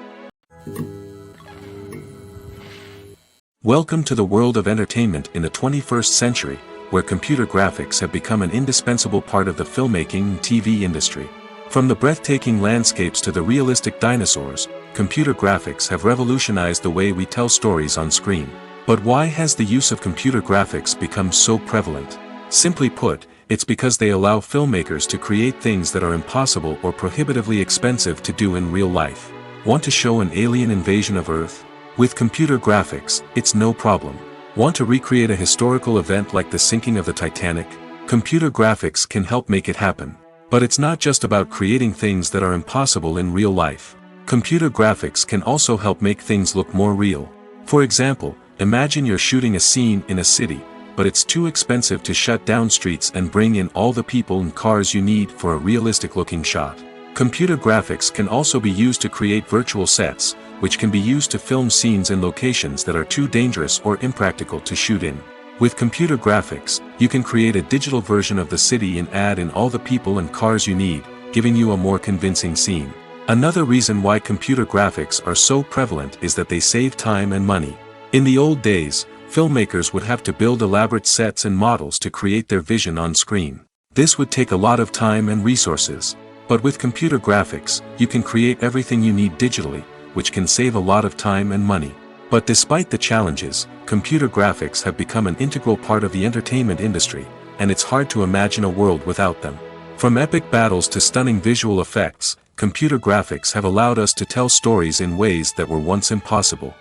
Welcome to the world of entertainment in the 21st century, where computer graphics have become an indispensable part of the filmmaking and TV industry. From the breathtaking landscapes to the realistic dinosaurs, computer graphics have revolutionized the way we tell stories on screen. But why has the use of computer graphics become so prevalent? Simply put, it's because they allow filmmakers to create things that are impossible or prohibitively expensive to do in real life. Want to show an alien invasion of Earth? With computer graphics, it's no problem. Want to recreate a historical event like the sinking of the Titanic? Computer graphics can help make it happen. But it's not just about creating things that are impossible in real life. Computer graphics can also help make things look more real. For example, imagine you're shooting a scene in a city, but it's too expensive to shut down streets and bring in all the people and cars you need for a realistic-looking shot. Computer graphics can also be used to create virtual sets, which can be used to film scenes in locations that are too dangerous or impractical to shoot in. With computer graphics, you can create a digital version of the city and add in all the people and cars you need, giving you a more convincing scene. Another reason why computer graphics are so prevalent is that they save time and money. In the old days, filmmakers would have to build elaborate sets and models to create their vision on screen. This would take a lot of time and resources. But with computer graphics, you can create everything you need digitally, which can save a lot of time and money. But despite the challenges, computer graphics have become an integral part of the entertainment industry, and it's hard to imagine a world without them. From epic battles to stunning visual effects, computer graphics have allowed us to tell stories in ways that were once impossible.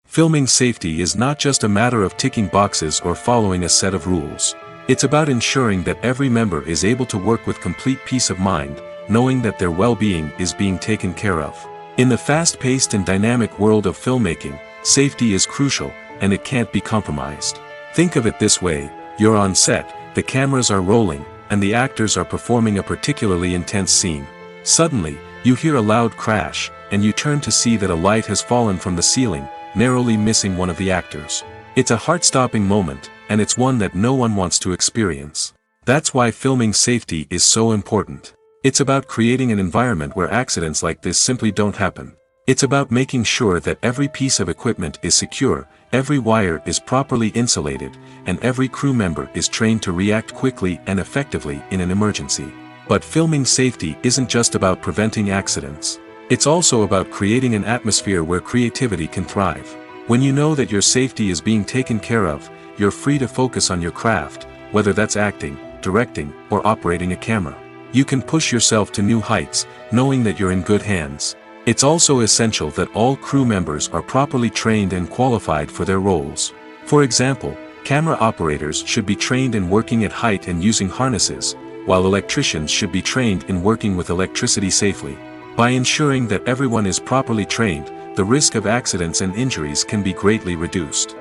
Filming safety is not just a matter of ticking boxes or following a set of rules. It's about ensuring that every member is able to work with complete peace of mind, knowing that their well-being is being taken care of. In the fast-paced and dynamic world of filmmaking, safety is crucial, and it can't be compromised. Think of it this way: you're on set, the cameras are rolling, and the actors are performing a particularly intense scene. Suddenly, you hear a loud crash, and you turn to see that a light has fallen from the ceiling, narrowly missing one of the actors. It's a heart-stopping moment, and it's one that no one wants to experience. That's why filming safety is so important. It's about creating an environment where accidents like this simply don't happen. It's about making sure that every piece of equipment is secure, every wire is properly insulated, and every crew member is trained to react quickly and effectively in an emergency. But filming safety isn't just about preventing accidents. It's also about creating an atmosphere where creativity can thrive. When you know that your safety is being taken care of, you're free to focus on your craft, whether that's acting, directing, or operating a camera. You can push yourself to new heights, knowing that you're in good hands. It's also essential that all crew members are properly trained and qualified for their roles. For example, camera operators should be trained in working at height and using harnesses, while electricians should be trained in working with electricity safely. By ensuring that everyone is properly trained, the risk of accidents and injuries can be greatly reduced.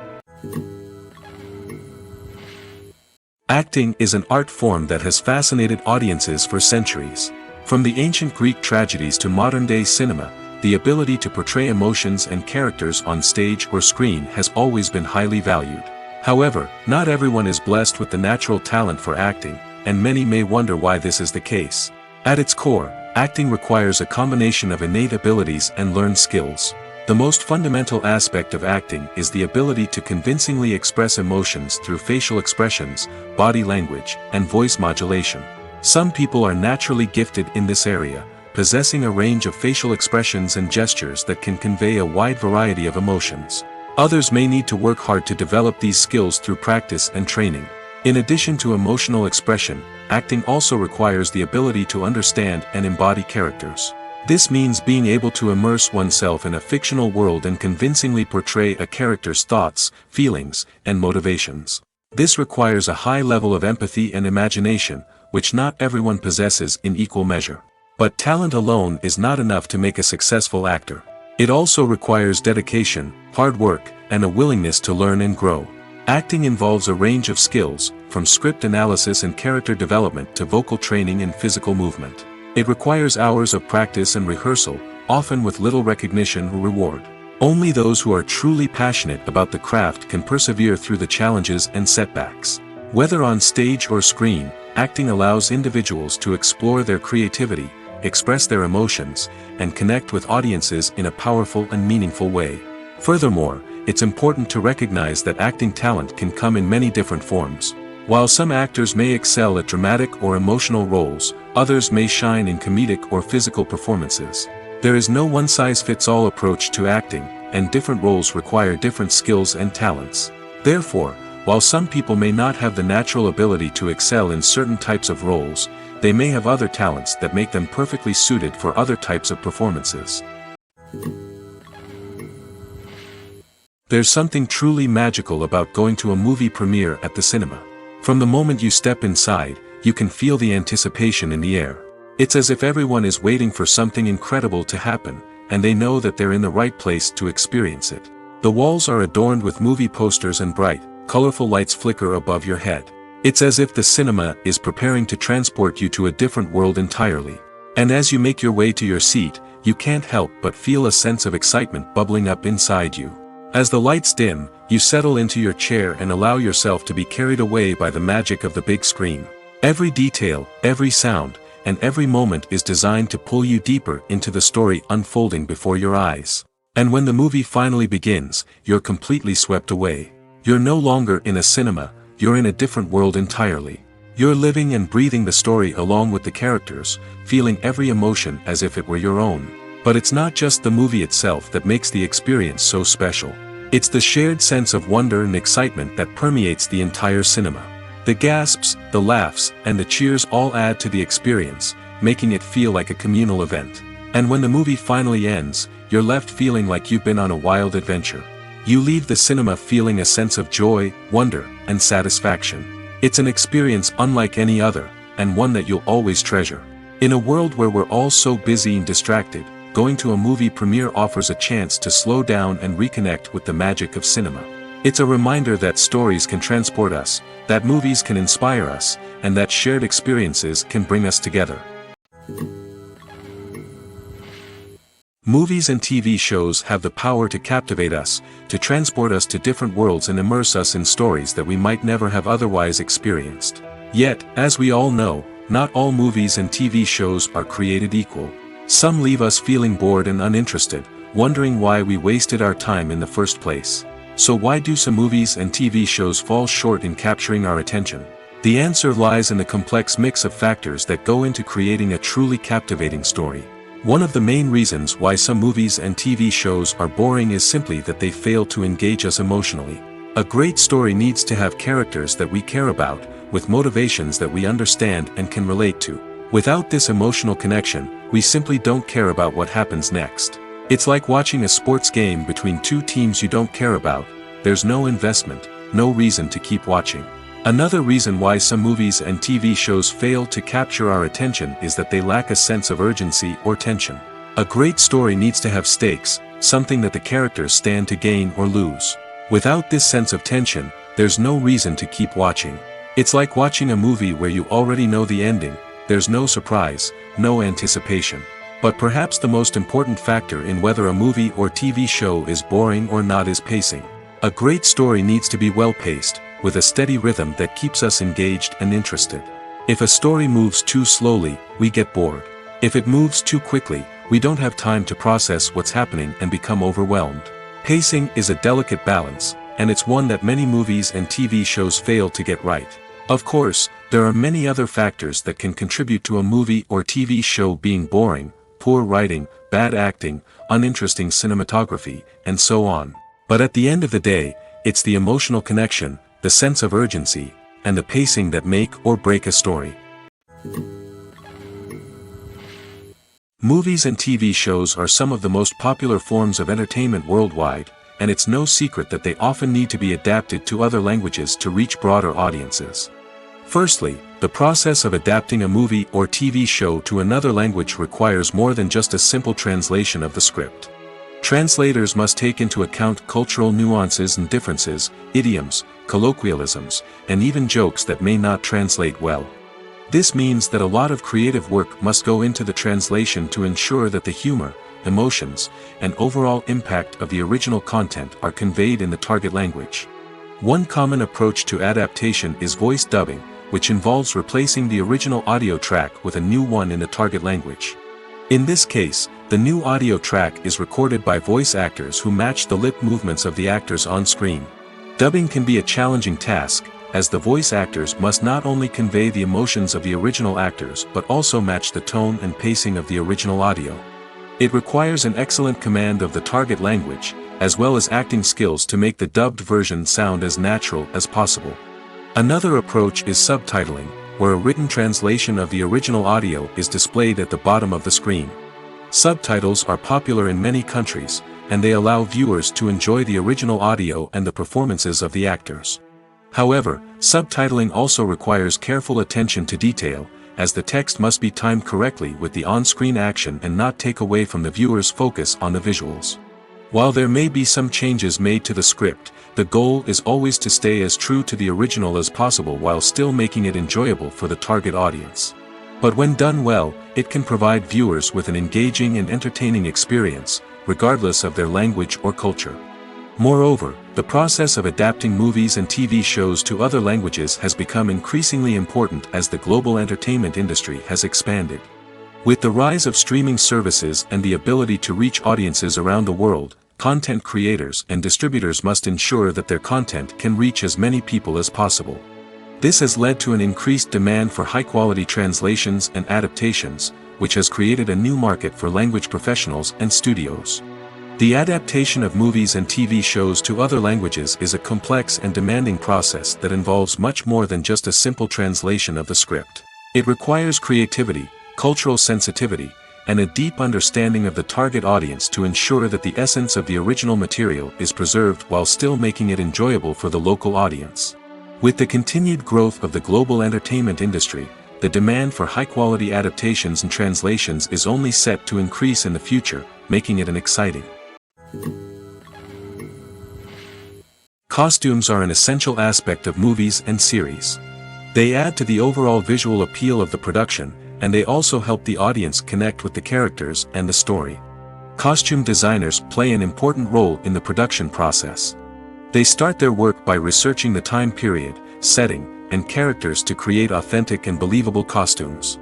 Acting is an art form that has fascinated audiences for centuries. From the ancient Greek tragedies to modern-day cinema, the ability to portray emotions and characters on stage or screen has always been highly valued. However, not everyone is blessed with the natural talent for acting, and many may wonder why this is the case. At its core, acting requires a combination of innate abilities and learned skills. The most fundamental aspect of acting is the ability to convincingly express emotions through facial expressions, body language, and voice modulation. Some people are naturally gifted in this area, possessing a range of facial expressions and gestures that can convey a wide variety of emotions. Others may need to work hard to develop these skills through practice and training. In addition to emotional expression, acting also requires the ability to understand and embody characters. This means being able to immerse oneself in a fictional world and convincingly portray a character's thoughts, feelings, and motivations. This requires a high level of empathy and imagination, which not everyone possesses in equal measure. But talent alone is not enough to make a successful actor. It also requires dedication, hard work, and a willingness to learn and grow. Acting involves a range of skills, from script analysis and character development to vocal training and physical movement. It requires hours of practice and rehearsal, often with little recognition or reward. Only those who are truly passionate about the craft can persevere through the challenges and setbacks. Whether on stage or screen, acting allows individuals to explore their creativity, express their emotions, and connect with audiences in a powerful and meaningful way. Furthermore, it's important to recognize that acting talent can come in many different forms. While some actors may excel at dramatic or emotional roles, others may shine in comedic or physical performances. There is no one-size-fits-all approach to acting, and different roles require different skills and talents. Therefore, while some people may not have the natural ability to excel in certain types of roles, they may have other talents that make them perfectly suited for other types of performances. There's something truly magical about going to a movie premiere at the cinema. From the moment you step inside, you can feel the anticipation in the air. It's as if everyone is waiting for something incredible to happen, and they know that they're in the right place to experience it. The walls are adorned with movie posters and bright, colorful lights flicker above your head. It's as if the cinema is preparing to transport you to a different world entirely. And as you make your way to your seat, you can't help but feel a sense of excitement bubbling up inside you. As the lights dim, you settle into your chair and allow yourself to be carried away by the magic of the big screen. Every detail, every sound, and every moment is designed to pull you deeper into the story unfolding before your eyes. And when the movie finally begins, you're completely swept away. You're no longer in a cinema, you're in a different world entirely. You're living and breathing the story along with the characters, feeling every emotion as if it were your own. But it's not just the movie itself that makes the experience so special. It's the shared sense of wonder and excitement that permeates the entire cinema. The gasps, the laughs, and the cheers all add to the experience, making it feel like a communal event. And when the movie finally ends, you're left feeling like you've been on a wild adventure. You leave the cinema feeling a sense of joy, wonder, and satisfaction. It's an experience unlike any other, and one that you'll always treasure. In a world where we're all so busy and distracted, going to a movie premiere offers a chance to slow down and reconnect with the magic of cinema. It's a reminder that stories can transport us, that movies can inspire us, and that shared experiences can bring us together. Movies and TV shows have the power to captivate us, to transport us to different worlds and immerse us in stories that we might never have otherwise experienced. Yet, as we all know, not all movies and TV shows are created equal. Some leave us feeling bored and uninterested, wondering why we wasted our time in the first place. So why do some movies and TV shows fall short in capturing our attention? The answer lies in the complex mix of factors that go into creating a truly captivating story. One of the main reasons why some movies and TV shows are boring is simply that they fail to engage us emotionally. A great story needs to have characters that we care about, with motivations that we understand and can relate to. Without this emotional connection, we simply don't care about what happens next. It's like watching a sports game between two teams you don't care about. There's no investment, no reason to keep watching. Another reason why some movies and TV shows fail to capture our attention is that they lack a sense of urgency or tension. A great story needs to have stakes, something that the characters stand to gain or lose. Without this sense of tension, there's no reason to keep watching. It's like watching a movie where you already know the ending. There's no surprise, no anticipation. But perhaps the most important factor in whether a movie or TV show is boring or not is pacing. A great story needs to be well-paced, with a steady rhythm that keeps us engaged and interested. If a story moves too slowly, we get bored. If it moves too quickly, we don't have time to process what's happening and become overwhelmed. Pacing is a delicate balance, and it's one that many movies and TV shows fail to get right. Of course, there are many other factors that can contribute to a movie or TV show being boring: poor writing, bad acting, uninteresting cinematography, and so on. But at the end of the day, it's the emotional connection, the sense of urgency, and the pacing that make or break a story. Movies and TV shows are some of the most popular forms of entertainment worldwide, and it's no secret that they often need to be adapted to other languages to reach broader audiences. Firstly, the process of adapting a movie or TV show to another language requires more than just a simple translation of the script. Translators must take into account cultural nuances and differences, idioms, colloquialisms, and even jokes that may not translate well. This means that a lot of creative work must go into the translation to ensure that the humor, emotions, and overall impact of the original content are conveyed in the target language. One common approach to adaptation is voice dubbing, which involves replacing the original audio track with a new one in the target language. In this case, the new audio track is recorded by voice actors who match the lip movements of the actors on screen. Dubbing can be a challenging task, as the voice actors must not only convey the emotions of the original actors but also match the tone and pacing of the original audio. It requires an excellent command of the target language, as well as acting skills to make the dubbed version sound as natural as possible. Another approach is subtitling, where a written translation of the original audio is displayed at the bottom of the screen. Subtitles are popular in many countries, and they allow viewers to enjoy the original audio and the performances of the actors. However, subtitling also requires careful attention to detail, as the text must be timed correctly with the on-screen action and not take away from the viewer's focus on the visuals. While there may be some changes made to the script, the goal is always to stay as true to the original as possible while still making it enjoyable for the target audience. But when done well, it can provide viewers with an engaging and entertaining experience, regardless of their language or culture. Moreover, the process of adapting movies and TV shows to other languages has become increasingly important as the global entertainment industry has expanded. With the rise of streaming services and the ability to reach audiences around the world, content creators and distributors must ensure that their content can reach as many people as possible. This has led to an increased demand for high-quality translations and adaptations, which has created a new market for language professionals and studios. The adaptation of movies and TV shows to other languages is a complex and demanding process that involves much more than just a simple translation of the script. It requires creativity, cultural sensitivity, and a deep understanding of the target audience to ensure that the essence of the original material is preserved while still making it enjoyable for the local audience. With the continued growth of the global entertainment industry, the demand for high-quality adaptations and translations is only set to increase in the future, making it an exciting. Costumes are an essential aspect of movies and series. They add to the overall visual appeal of the production, and they also help the audience connect with the characters and the story. Costume designers play an important role in the production process. They start their work by researching the time period, setting, and characters to create authentic and believable costumes.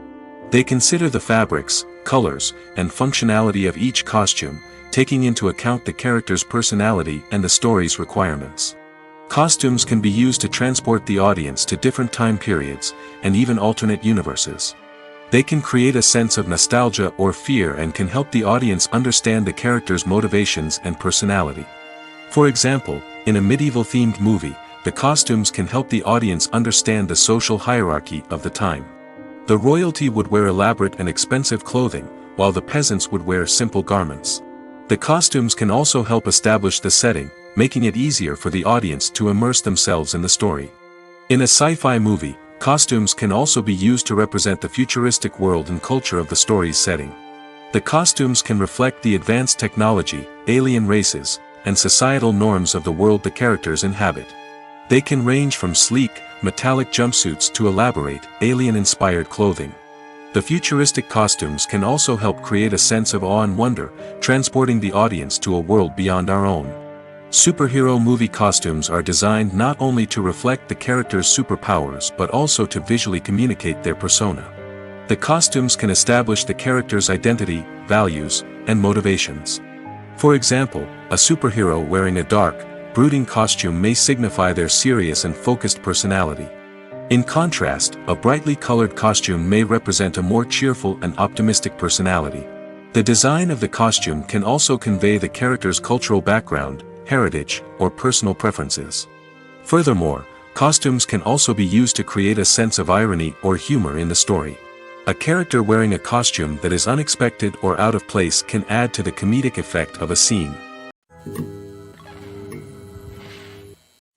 They consider the fabrics, colors, and functionality of each costume, taking into account the character's personality and the story's requirements. Costumes can be used to transport the audience to different time periods, and even alternate universes. They can create a sense of nostalgia or fear and can help the audience understand the character's motivations and personality. For example, in a medieval-themed movie, the costumes can help the audience understand the social hierarchy of the time. The royalty would wear elaborate and expensive clothing, while the peasants would wear simple garments. The costumes can also help establish the setting, making it easier for the audience to immerse themselves in the story. In a sci-fi movie, costumes can also be used to represent the futuristic world and culture of the story's setting. The costumes can reflect the advanced technology, alien races, and societal norms of the world the characters inhabit. They can range from sleek, metallic jumpsuits to elaborate, alien-inspired clothing. The futuristic costumes can also help create a sense of awe and wonder, transporting the audience to a world beyond our own. Superhero movie costumes are designed not only to reflect the character's superpowers but also to visually communicate their persona. The costumes can establish the character's identity, values, and motivations. For example, a superhero wearing a dark, brooding costume may signify their serious and focused personality. In contrast, a brightly colored costume may represent a more cheerful and optimistic personality. The design of the costume can also convey the character's cultural background, heritage, or personal preferences. Furthermore, costumes can also be used to create a sense of irony or humor in the story. A character wearing a costume that is unexpected or out of place can add to the comedic effect of a scene.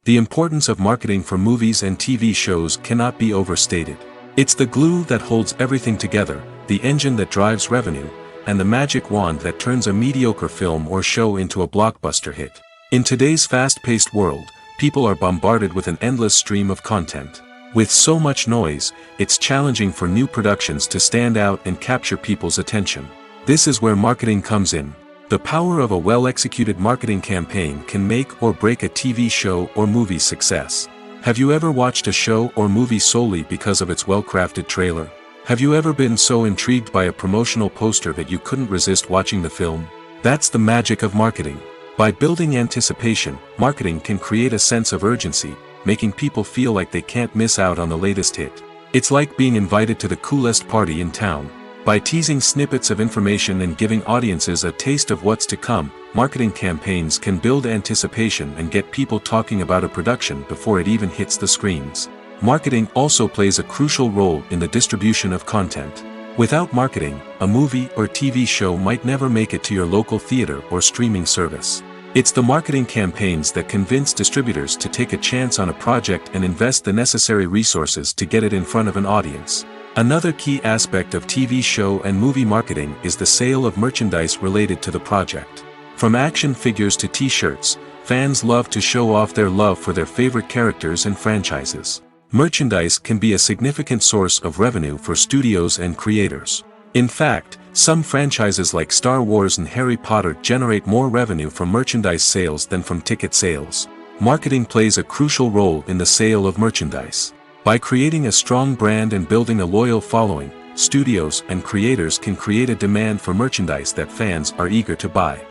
The importance of marketing for movies and TV shows cannot be overstated. It's the glue that holds everything together, the engine that drives revenue, and the magic wand that turns a mediocre film or show into a blockbuster hit. In today's fast-paced world, people are bombarded with an endless stream of content. With so much noise, it's challenging for new productions to stand out and capture people's attention. This is where marketing comes in. The power of a well-executed marketing campaign can make or break a TV show or movie's success. Have you ever watched a show or movie solely because of its well-crafted trailer? Have you ever been so intrigued by a promotional poster that you couldn't resist watching the film? That's the magic of marketing. By building anticipation, marketing can create a sense of urgency, making people feel like they can't miss out on the latest hit. It's like being invited to the coolest party in town. By teasing snippets of information and giving audiences a taste of what's to come, marketing campaigns can build anticipation and get people talking about a production before it even hits the screens. Marketing also plays a crucial role in the distribution of content. Without marketing, a movie or TV show might never make it to your local theater or streaming service. It's the marketing campaigns that convince distributors to take a chance on a project and invest the necessary resources to get it in front of an audience. Another key aspect of TV show and movie marketing is the sale of merchandise related to the project. From action figures to t-shirts, fans love to show off their love for their favorite characters and franchises. Merchandise can be a significant source of revenue for studios and creators. In fact, some franchises like Star Wars and Harry Potter generate more revenue from merchandise sales than from ticket sales. Marketing plays a crucial role in the sale of merchandise. By creating a strong brand and building a loyal following, studios and creators can create a demand for merchandise that fans are eager to buy.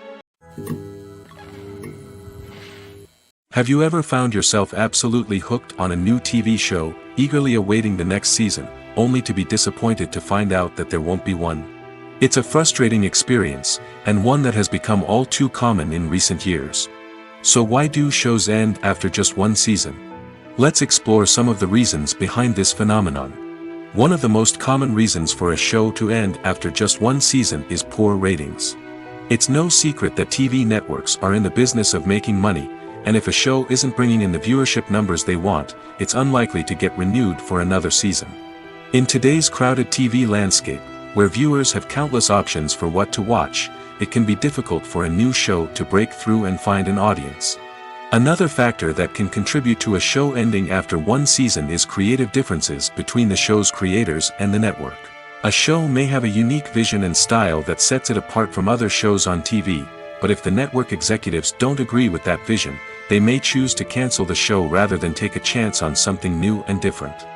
Have you ever found yourself absolutely hooked on a new TV show, eagerly awaiting the next season, only to be disappointed to find out that there won't be one? It's a frustrating experience, and one that has become all too common in recent years. So why do shows end after just one season? Let's explore some of the reasons behind this phenomenon. One of the most common reasons for a show to end after just one season is poor ratings. It's no secret that TV networks are in the business of making money, and if a show isn't bringing in the viewership numbers they want, it's unlikely to get renewed for another season. In today's crowded TV landscape, where viewers have countless options for what to watch, it can be difficult for a new show to break through and find an audience. Another factor that can contribute to a show ending after one season is creative differences between the show's creators and the network. A show may have a unique vision and style that sets it apart from other shows on TV, but if the network executives don't agree with that vision, they may choose to cancel the show rather than take a chance on something new and different.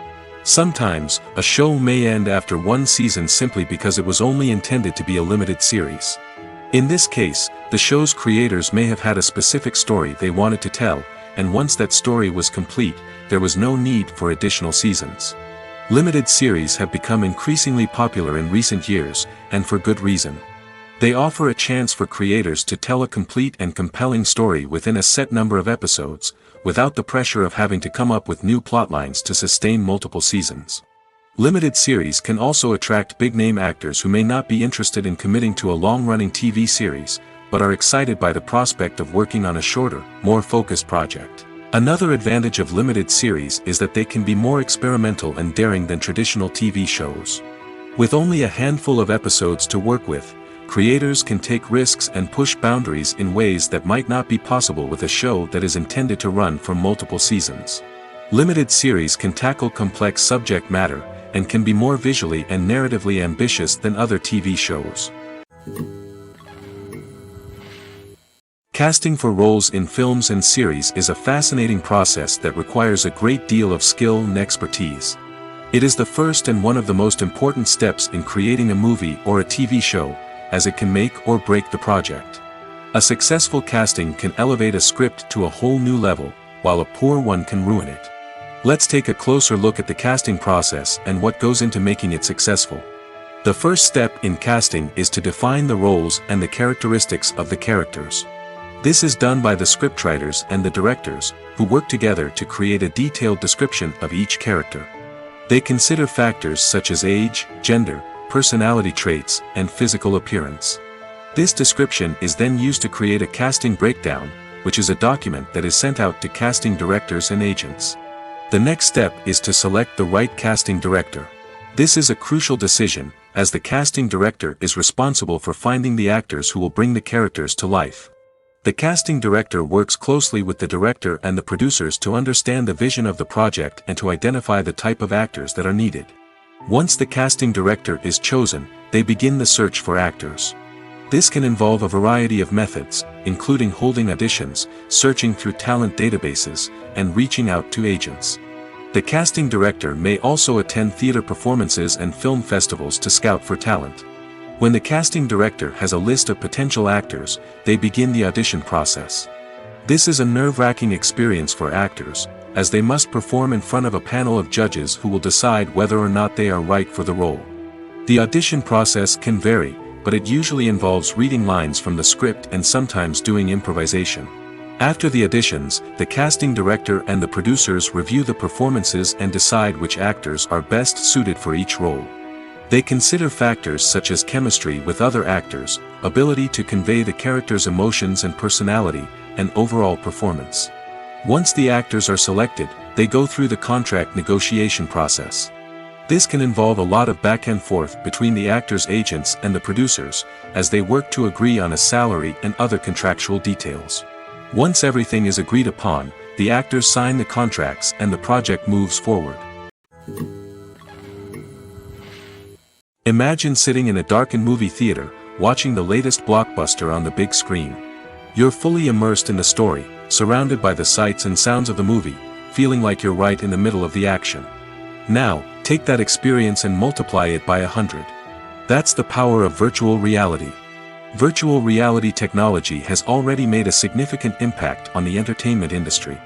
Sometimes, a show may end after one season simply because it was only intended to be a limited series. In this case, the show's creators may have had a specific story they wanted to tell, and once that story was complete, there was no need for additional seasons. Limited series have become increasingly popular in recent years, and for good reason. They offer a chance for creators to tell a complete and compelling story within a set number of episodes, without the pressure of having to come up with new plotlines to sustain multiple seasons. Limited series can also attract big-name actors who may not be interested in committing to a long-running TV series, but are excited by the prospect of working on a shorter, more focused project. Another advantage of limited series is that they can be more experimental and daring than traditional TV shows. With only a handful of episodes to work with, creators can take risks and push boundaries in ways that might not be possible with a show that is intended to run for multiple seasons. Limited series can tackle complex subject matter, and can be more visually and narratively ambitious than other TV shows. Casting for roles in films and series is a fascinating process that requires a great deal of skill and expertise. It is the first and one of the most important steps in creating a movie or a TV show, as it can make or break the project. A successful casting can elevate a script to a whole new level, while a poor one can ruin it. Let's take a closer look at the casting process and what goes into making it successful. The first step in casting is to define the roles and the characteristics of the characters. This is done by the scriptwriters and the directors, who work together to create a detailed description of each character. They consider factors such as age, gender, personality traits, and physical appearance. This description is then used to create a casting breakdown, which is a document that is sent out to casting directors and agents. The next step is to select the right casting director. This is a crucial decision, as the casting director is responsible for finding the actors who will bring the characters to life. The casting director works closely with the director and the producers to understand the vision of the project and to identify the type of actors that are needed. Once the casting director is chosen, they begin the search for actors. This can involve a variety of methods, including holding auditions, searching through talent databases, and reaching out to agents. The casting director may also attend theater performances and film festivals to scout for talent. When the casting director has a list of potential actors, they begin the audition process. This is a nerve-wracking experience for actors, as they must perform in front of a panel of judges who will decide whether or not they are right for the role. The audition process can vary, but it usually involves reading lines from the script and sometimes doing improvisation. After the auditions, the casting director and the producers review the performances and decide which actors are best suited for each role. They consider factors such as chemistry with other actors, ability to convey the character's emotions and personality, and overall performance. Once the actors are selected, they go through the contract negotiation process. This can involve a lot of back and forth between the actors' agents and the producers, as they work to agree on a salary and other contractual details. Once everything is agreed upon, the actors sign the contracts and the project moves forward. Imagine sitting in a darkened movie theater, watching the latest blockbuster on the big screen. You're fully immersed in the story, surrounded by the sights and sounds of the movie, feeling like you're right in the middle of the action. Now, take that experience and multiply it by 100. That's the power of virtual reality. Virtual reality technology has already made a significant impact on the entertainment industry.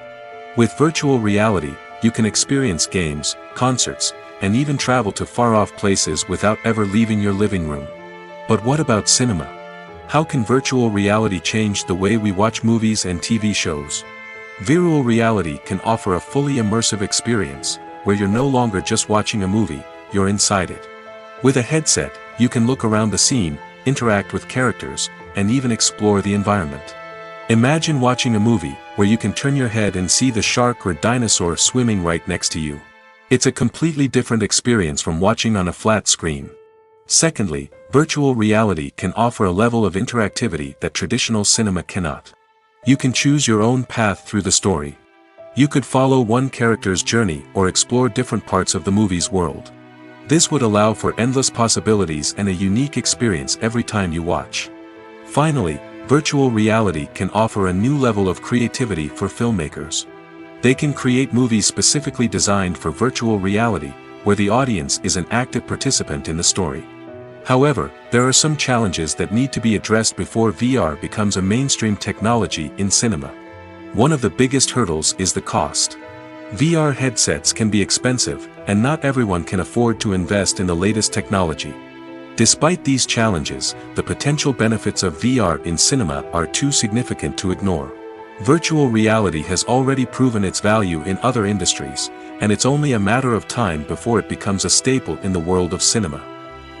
With virtual reality, you can experience games, concerts, and even travel to far-off places without ever leaving your living room. But what about cinema? How can virtual reality change the way we watch movies and TV shows? Virtual reality can offer a fully immersive experience, where you're no longer just watching a movie, you're inside it. With a headset, you can look around the scene, interact with characters, and even explore the environment. Imagine watching a movie where you can turn your head and see the shark or dinosaur swimming right next to you. It's a completely different experience from watching on a flat screen. Secondly, virtual reality can offer a level of interactivity that traditional cinema cannot. You can choose your own path through the story. You could follow one character's journey or explore different parts of the movie's world. This would allow for endless possibilities and a unique experience every time you watch. Finally, virtual reality can offer a new level of creativity for filmmakers. They can create movies specifically designed for virtual reality, where the audience is an active participant in the story. However, there are some challenges that need to be addressed before VR becomes a mainstream technology in cinema. One of the biggest hurdles is the cost. VR headsets can be expensive, and not everyone can afford to invest in the latest technology. Despite these challenges, the potential benefits of VR in cinema are too significant to ignore. Virtual reality has already proven its value in other industries, and it's only a matter of time before it becomes a staple in the world of cinema.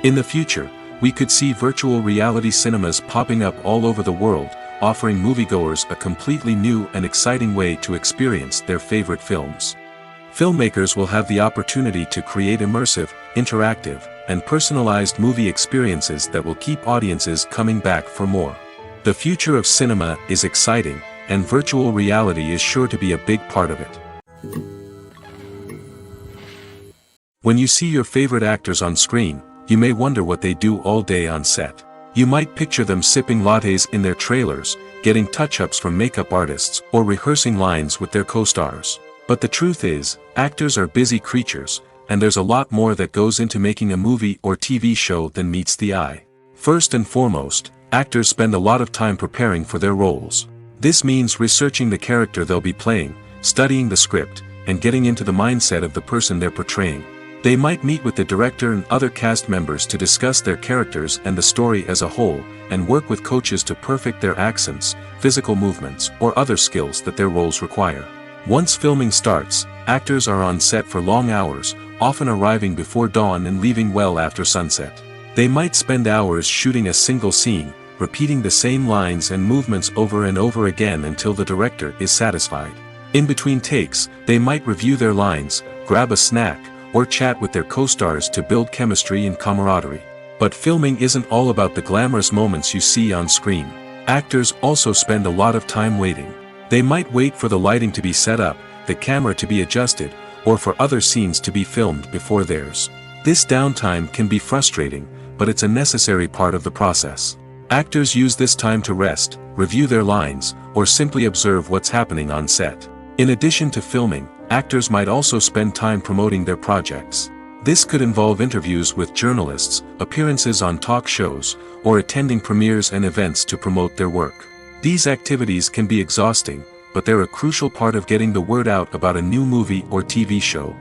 In the future, we could see virtual reality cinemas popping up all over the world, offering moviegoers a completely new and exciting way to experience their favorite films. Filmmakers will have the opportunity to create immersive, interactive, and personalized movie experiences that will keep audiences coming back for more. The future of cinema is exciting, and virtual reality is sure to be a big part of it. When you see your favorite actors on screen, you may wonder what they do all day on set. You might picture them sipping lattes in their trailers, getting touch-ups from makeup artists, or rehearsing lines with their co-stars. But the truth is, actors are busy creatures, and there's a lot more that goes into making a movie or TV show than meets the eye. First and foremost, actors spend a lot of time preparing for their roles. This means researching the character they'll be playing, studying the script, and getting into the mindset of the person they're portraying. They might meet with the director and other cast members to discuss their characters and the story as a whole, and work with coaches to perfect their accents, physical movements, or other skills that their roles require. Once filming starts, actors are on set for long hours, often arriving before dawn and leaving well after sunset. They might spend hours shooting a single scene, repeating the same lines and movements over and over again until the director is satisfied. In between takes, they might review their lines, grab a snack, or chat with their co-stars to build chemistry and camaraderie. But filming isn't all about the glamorous moments you see on screen. Actors also spend a lot of time waiting. They might wait for the lighting to be set up, the camera to be adjusted, or for other scenes to be filmed before theirs. This downtime can be frustrating, but it's a necessary part of the process. Actors use this time to rest, review their lines, or simply observe what's happening on set. In addition to filming, actors might also spend time promoting their projects. This could involve interviews with journalists, appearances on talk shows, or attending premieres and events to promote their work. These activities can be exhausting, but they're a crucial part of getting the word out about a new movie or TV show.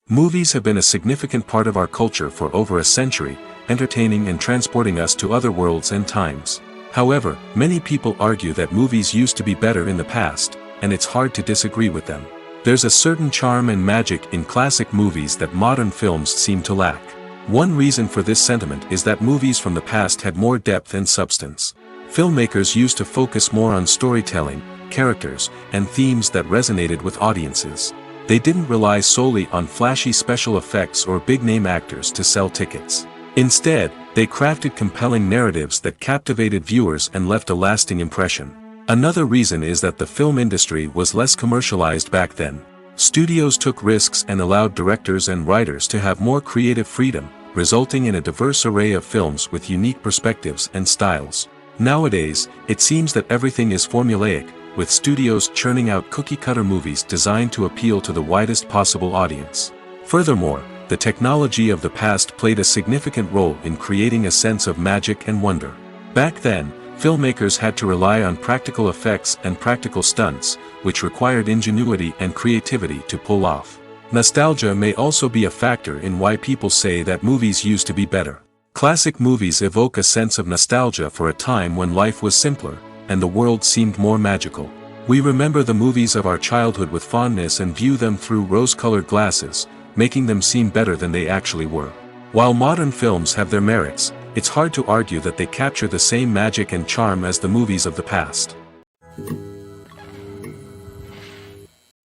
Movies have been a significant part of our culture for over a century, entertaining and transporting us to other worlds and times. However, many people argue that movies used to be better in the past, and it's hard to disagree with them. There's a certain charm and magic in classic movies that modern films seem to lack. One reason for this sentiment is that movies from the past had more depth and substance. Filmmakers used to focus more on storytelling, characters, and themes that resonated with audiences. They didn't rely solely on flashy special effects or big-name actors to sell tickets. Instead, they crafted compelling narratives that captivated viewers and left a lasting impression. Another reason is that the film industry was less commercialized back then. Studios took risks and allowed directors and writers to have more creative freedom, resulting in a diverse array of films with unique perspectives and styles. Nowadays, it seems that everything is formulaic, with studios churning out cookie-cutter movies designed to appeal to the widest possible audience. Furthermore, the technology of the past played a significant role in creating a sense of magic and wonder. Back then, filmmakers had to rely on practical effects and practical stunts, which required ingenuity and creativity to pull off. Nostalgia may also be a factor in why people say that movies used to be better. Classic movies evoke a sense of nostalgia for a time when life was simpler, and the world seemed more magical. We remember the movies of our childhood with fondness and view them through rose-colored glasses, making them seem better than they actually were. While modern films have their merits, it's hard to argue that they capture the same magic and charm as the movies of the past.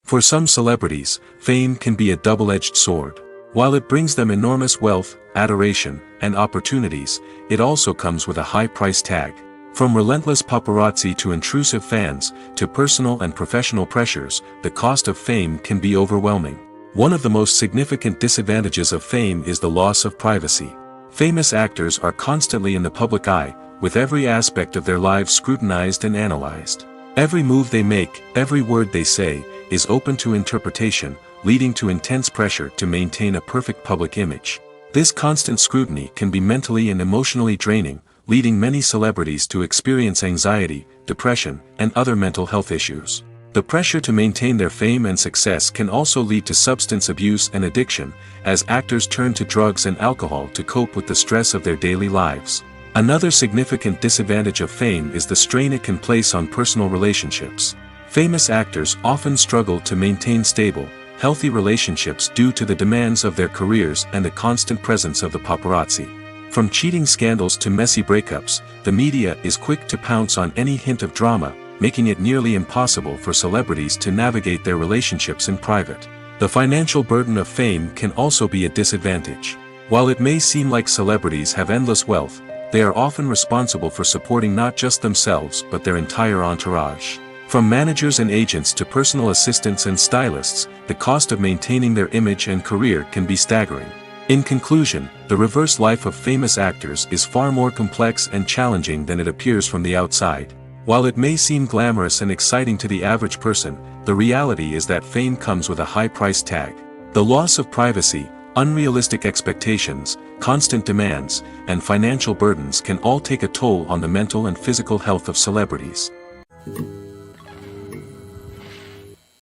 For some celebrities, fame can be a double-edged sword. While it brings them enormous wealth, adoration, and opportunities, it also comes with a high price tag. From relentless paparazzi to intrusive fans, to personal and professional pressures, the cost of fame can be overwhelming. One of the most significant disadvantages of fame is the loss of privacy. Famous actors are constantly in the public eye, with every aspect of their lives scrutinized and analyzed. Every move they make, every word they say, is open to interpretation, leading to intense pressure to maintain a perfect public image. This constant scrutiny can be mentally and emotionally draining, leading many celebrities to experience anxiety, depression, and other mental health issues. The pressure to maintain their fame and success can also lead to substance abuse and addiction, as actors turn to drugs and alcohol to cope with the stress of their daily lives. Another significant disadvantage of fame is the strain it can place on personal relationships. Famous actors often struggle to maintain stable, healthy relationships due to the demands of their careers and the constant presence of the paparazzi. From cheating scandals to messy breakups, the media is quick to pounce on any hint of drama, making it nearly impossible for celebrities to navigate their relationships in private. The financial burden of fame can also be a disadvantage. While it may seem like celebrities have endless wealth, they are often responsible for supporting not just themselves but their entire entourage. From managers and agents to personal assistants and stylists, the cost of maintaining their image and career can be staggering. In conclusion, the reverse life of famous actors is far more complex and challenging than it appears from the outside. While it may seem glamorous and exciting to the average person, the reality is that fame comes with a high price tag. The loss of privacy, unrealistic expectations, constant demands, and financial burdens can all take a toll on the mental and physical health of celebrities.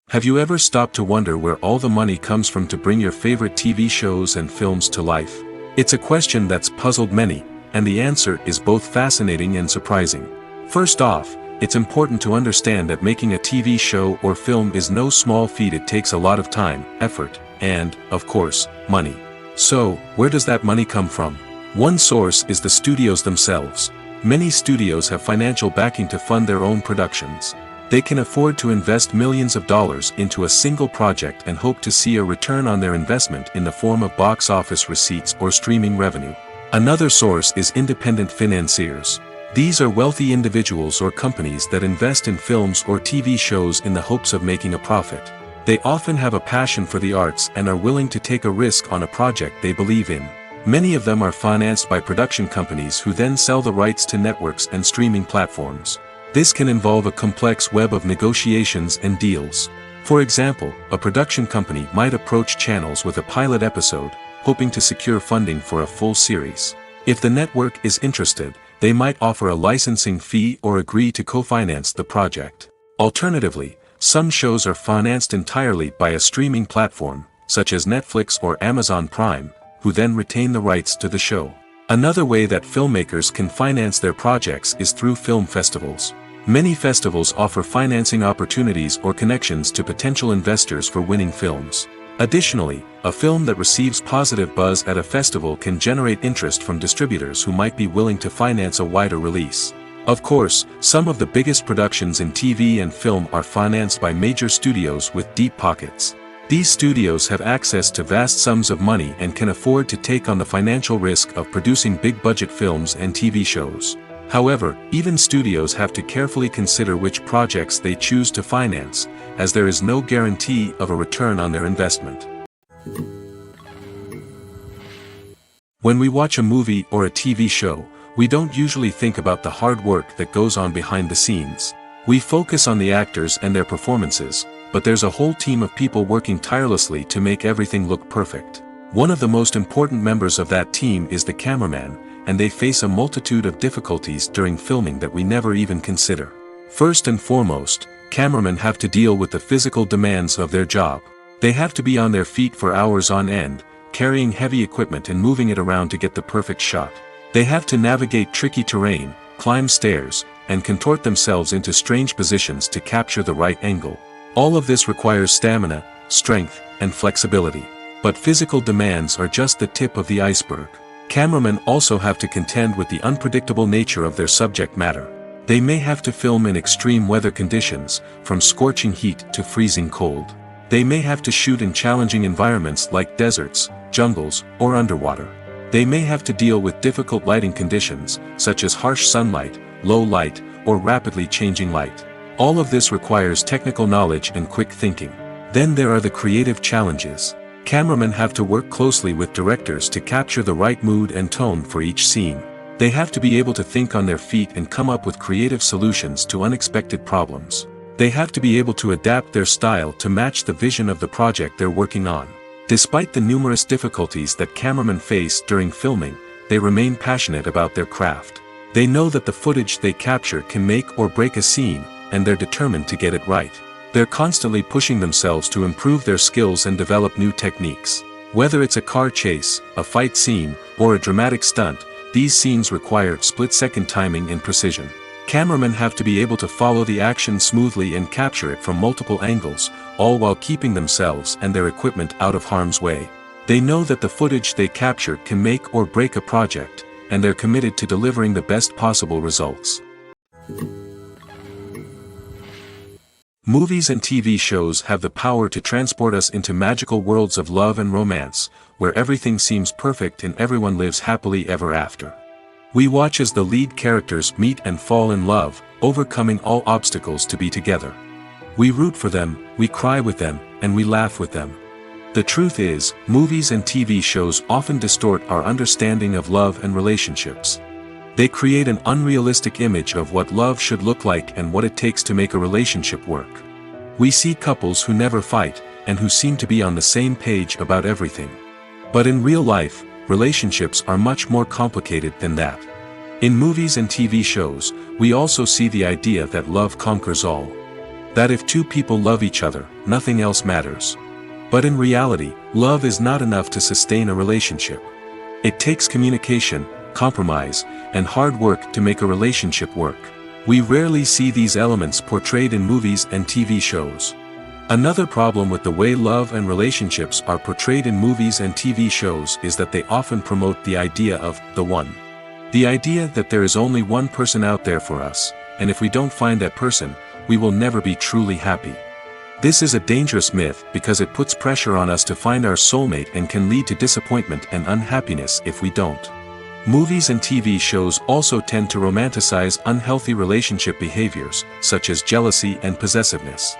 Have you ever stopped to wonder where all the money comes from to bring your favorite TV shows and films to life? It's a question that's puzzled many, and the answer is both fascinating and surprising. First off, it's important to understand that making a TV show or film is no small feat. It takes a lot of time, effort, and, of course, money. So, where does that money come from? One source is the studios themselves. Many studios have financial backing to fund their own productions. They can afford to invest millions of dollars into a single project and hope to see a return on their investment in the form of box office receipts or streaming revenue. Another source is independent financiers. These are wealthy individuals or companies that invest in films or TV shows in the hopes of making a profit. They often have a passion for the arts and are willing to take a risk on a project they believe in. Many of them are financed by production companies who then sell the rights to networks and streaming platforms. This can involve a complex web of negotiations and deals. For example, a production company might approach channels with a pilot episode, hoping to secure funding for a full series. If the network is interested, they might offer a licensing fee or agree to co-finance the project. Alternatively, some shows are financed entirely by a streaming platform, such as Netflix or Amazon Prime, who then retain the rights to the show. Another way that filmmakers can finance their projects is through film festivals. Many festivals offer financing opportunities or connections to potential investors for winning films. Additionally, a film that receives positive buzz at a festival can generate interest from distributors who might be willing to finance a wider release. Of course, some of the biggest productions in TV and film are financed by major studios with deep pockets. These studios have access to vast sums of money and can afford to take on the financial risk of producing big-budget films and TV shows. However, even studios have to carefully consider which projects they choose to finance, as there is no guarantee of a return on their investment. When we watch a movie or a TV show, we don't usually think about the hard work that goes on behind the scenes. We focus on the actors and their performances, but there's a whole team of people working tirelessly to make everything look perfect. One of the most important members of that team is the cameraman, and they face a multitude of difficulties during filming that we never even consider. First and foremost, cameramen have to deal with the physical demands of their job. They have to be on their feet for hours on end, carrying heavy equipment and moving it around to get the perfect shot. They have to navigate tricky terrain, climb stairs, and contort themselves into strange positions to capture the right angle. All of this requires stamina, strength, and flexibility. But physical demands are just the tip of the iceberg. Cameramen also have to contend with the unpredictable nature of their subject matter. They may have to film in extreme weather conditions, from scorching heat to freezing cold. They may have to shoot in challenging environments like deserts, jungles, or underwater. They may have to deal with difficult lighting conditions, such as harsh sunlight, low light, or rapidly changing light. All of this requires technical knowledge and quick thinking. Then there are the creative challenges. Cameramen have to work closely with directors to capture the right mood and tone for each scene. They have to be able to think on their feet and come up with creative solutions to unexpected problems. They have to be able to adapt their style to match the vision of the project they're working on. Despite the numerous difficulties that cameramen face during filming, they remain passionate about their craft. They know that the footage they capture can make or break a scene, and they're determined to get it right. They're constantly pushing themselves to improve their skills and develop new techniques. Whether it's a car chase, a fight scene, or a dramatic stunt, these scenes require split-second timing and precision. Cameramen have to be able to follow the action smoothly and capture it from multiple angles, all while keeping themselves and their equipment out of harm's way. They know that the footage they capture can make or break a project, and they're committed to delivering the best possible results. Movies and TV shows have the power to transport us into magical worlds of love and romance, where everything seems perfect and everyone lives happily ever after. We watch as the lead characters meet and fall in love, overcoming all obstacles to be together. We root for them, we cry with them, and we laugh with them. The truth is, movies and TV shows often distort our understanding of love and relationships. They create an unrealistic image of what love should look like and what it takes to make a relationship work. We see couples who never fight, and who seem to be on the same page about everything. But in real life, relationships are much more complicated than that. In movies and TV shows, we also see the idea that love conquers all. That if two people love each other, nothing else matters. But in reality, love is not enough to sustain a relationship. It takes communication, compromise, and hard work to make a relationship work. We rarely see these elements portrayed in movies and TV shows. Another problem with the way love and relationships are portrayed in movies and TV shows is that they often promote the idea of the one. The idea that there is only one person out there for us, and if we don't find that person, we will never be truly happy. This is a dangerous myth because it puts pressure on us to find our soulmate and can lead to disappointment and unhappiness if we don't. Movies and TV shows also tend to romanticize unhealthy relationship behaviors, such as jealousy and possessiveness.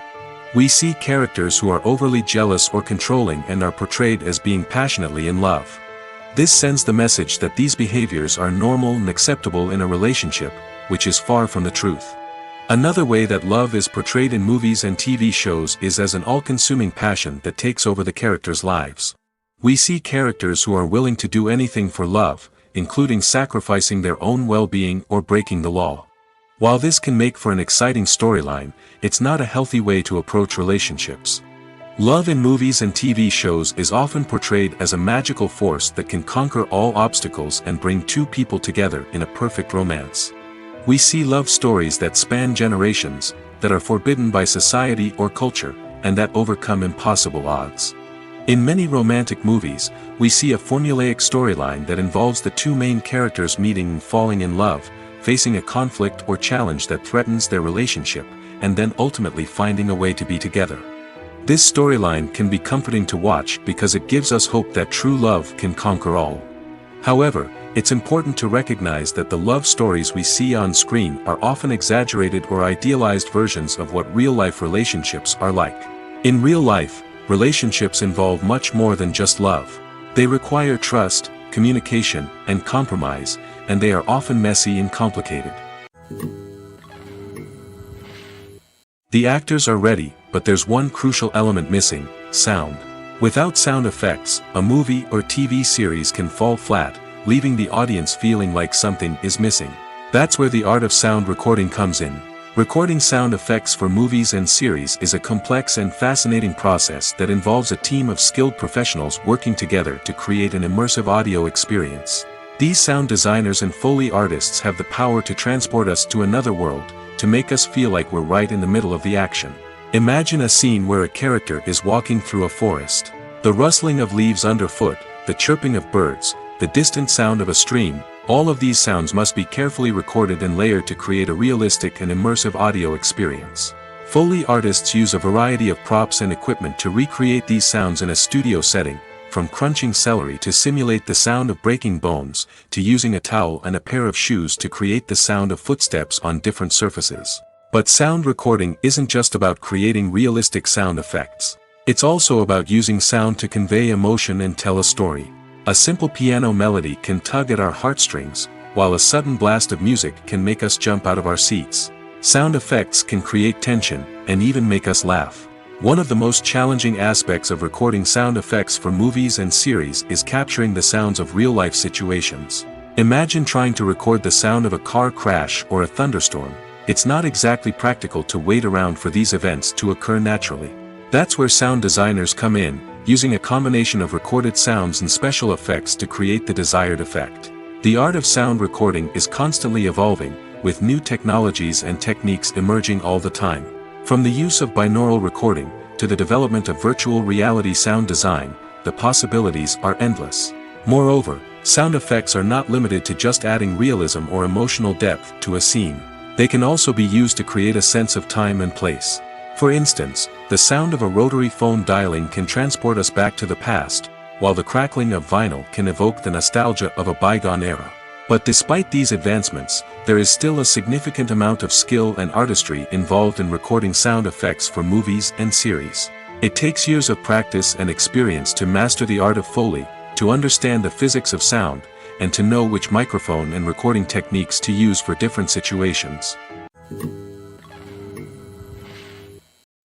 We see characters who are overly jealous or controlling and are portrayed as being passionately in love. This sends the message that these behaviors are normal and acceptable in a relationship, which is far from the truth. Another way that love is portrayed in movies and TV shows is as an all-consuming passion that takes over the characters' lives. We see characters who are willing to do anything for love, including sacrificing their own well-being or breaking the law. While this can make for an exciting storyline, it's not a healthy way to approach relationships. Love in movies and TV shows is often portrayed as a magical force that can conquer all obstacles and bring two people together in a perfect romance. We see love stories that span generations, that are forbidden by society or culture, and that overcome impossible odds. In many romantic movies, we see a formulaic storyline that involves the two main characters meeting and falling in love, facing a conflict or challenge that threatens their relationship, and then ultimately finding a way to be together. This storyline can be comforting to watch because it gives us hope that true love can conquer all. However, it's important to recognize that the love stories we see on screen are often exaggerated or idealized versions of what real-life relationships are like. In real life, relationships involve much more than just love. They require trust, communication, and compromise, and they are often messy and complicated. The actors are ready, but there's one crucial element missing: sound. Without sound effects, a movie or TV series can fall flat, leaving the audience feeling like something is missing. That's where the art of sound recording comes in. Recording sound effects for movies and series is a complex and fascinating process that involves a team of skilled professionals working together to create an immersive audio experience. These sound designers and Foley artists have the power to transport us to another world, to make us feel like we're right in the middle of the action. Imagine a scene where a character is walking through a forest. The rustling of leaves underfoot, the chirping of birds, the distant sound of a stream, all of these sounds must be carefully recorded and layered to create a realistic and immersive audio experience. Foley artists use a variety of props and equipment to recreate these sounds in a studio setting, from crunching celery to simulate the sound of breaking bones, to using a towel and a pair of shoes to create the sound of footsteps on different surfaces. But sound recording isn't just about creating realistic sound effects. It's also about using sound to convey emotion and tell a story. A simple piano melody can tug at our heartstrings, while a sudden blast of music can make us jump out of our seats. Sound effects can create tension, and even make us laugh. One of the most challenging aspects of recording sound effects for movies and series is capturing the sounds of real-life situations. Imagine trying to record the sound of a car crash or a thunderstorm. It's not exactly practical to wait around for these events to occur naturally. That's where sound designers come in, using a combination of recorded sounds and special effects to create the desired effect. The art of sound recording is constantly evolving, with new technologies and techniques emerging all the time. From the use of binaural recording, to the development of virtual reality sound design, the possibilities are endless. Moreover, sound effects are not limited to just adding realism or emotional depth to a scene. They can also be used to create a sense of time and place. For instance, the sound of a rotary phone dialing can transport us back to the past, while the crackling of vinyl can evoke the nostalgia of a bygone era. But despite these advancements, there is still a significant amount of skill and artistry involved in recording sound effects for movies and series. It takes years of practice and experience to master the art of Foley, to understand the physics of sound, and to know which microphone and recording techniques to use for different situations.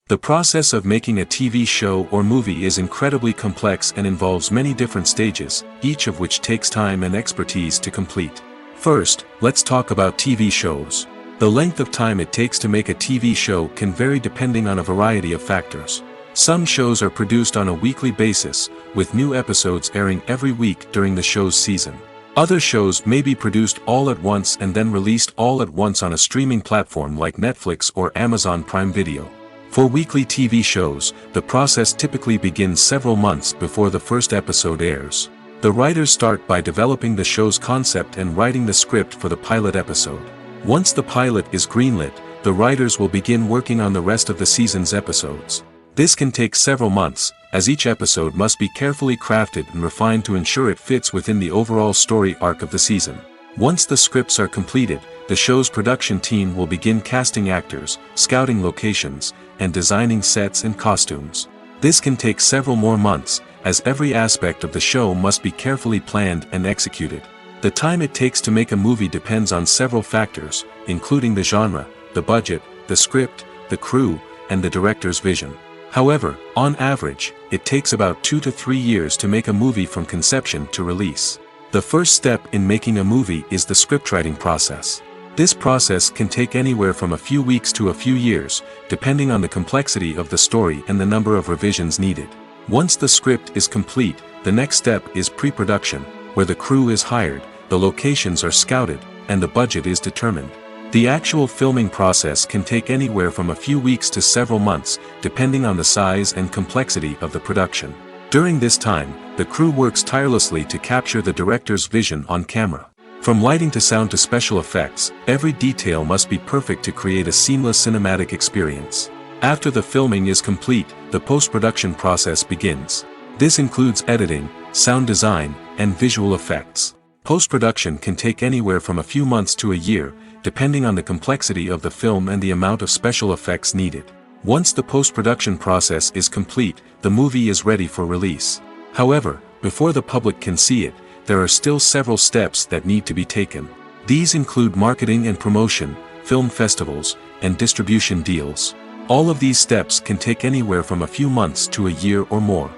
The process of making a TV show or movie is incredibly complex and involves many different stages, each of which takes time and expertise to complete. First, let's talk about TV shows. The length of time it takes to make a TV show can vary depending on a variety of factors. Some shows are produced on a weekly basis, with new episodes airing every week during the show's season. Other shows may be produced all at once and then released all at once on a streaming platform like Netflix or Amazon Prime Video. For weekly TV shows, the process typically begins several months before the first episode airs. The writers start by developing the show's concept and writing the script for the pilot episode. Once the pilot is greenlit, the writers will begin working on the rest of the season's episodes. This can take several months, as each episode must be carefully crafted and refined to ensure it fits within the overall story arc of the season. Once the scripts are completed, the show's production team will begin casting actors, scouting locations, and designing sets and costumes. This can take several more months, as every aspect of the show must be carefully planned and executed. The time it takes to make a movie depends on several factors, including the genre, the budget, the script, the crew, and the director's vision. However, on average, it takes about 2 to 3 years to make a movie from conception to release. The first step in making a movie is the scriptwriting process. This process can take anywhere from a few weeks to a few years, depending on the complexity of the story and the number of revisions needed. Once the script is complete, the next step is pre-production, where the crew is hired, the locations are scouted, and the budget is determined. The actual filming process can take anywhere from a few weeks to several months, depending on the size and complexity of the production. During this time, the crew works tirelessly to capture the director's vision on camera. From lighting to sound to special effects, every detail must be perfect to create a seamless cinematic experience. After the filming is complete, the post-production process begins. This includes editing, sound design, and visual effects. Post-production can take anywhere from a few months to a year, depending on the complexity of the film and the amount of special effects needed. Once the post-production process is complete, the movie is ready for release. However, before the public can see it, there are still several steps that need to be taken. These include marketing and promotion, film festivals, and distribution deals. All of these steps can take anywhere from a few months to a year or more.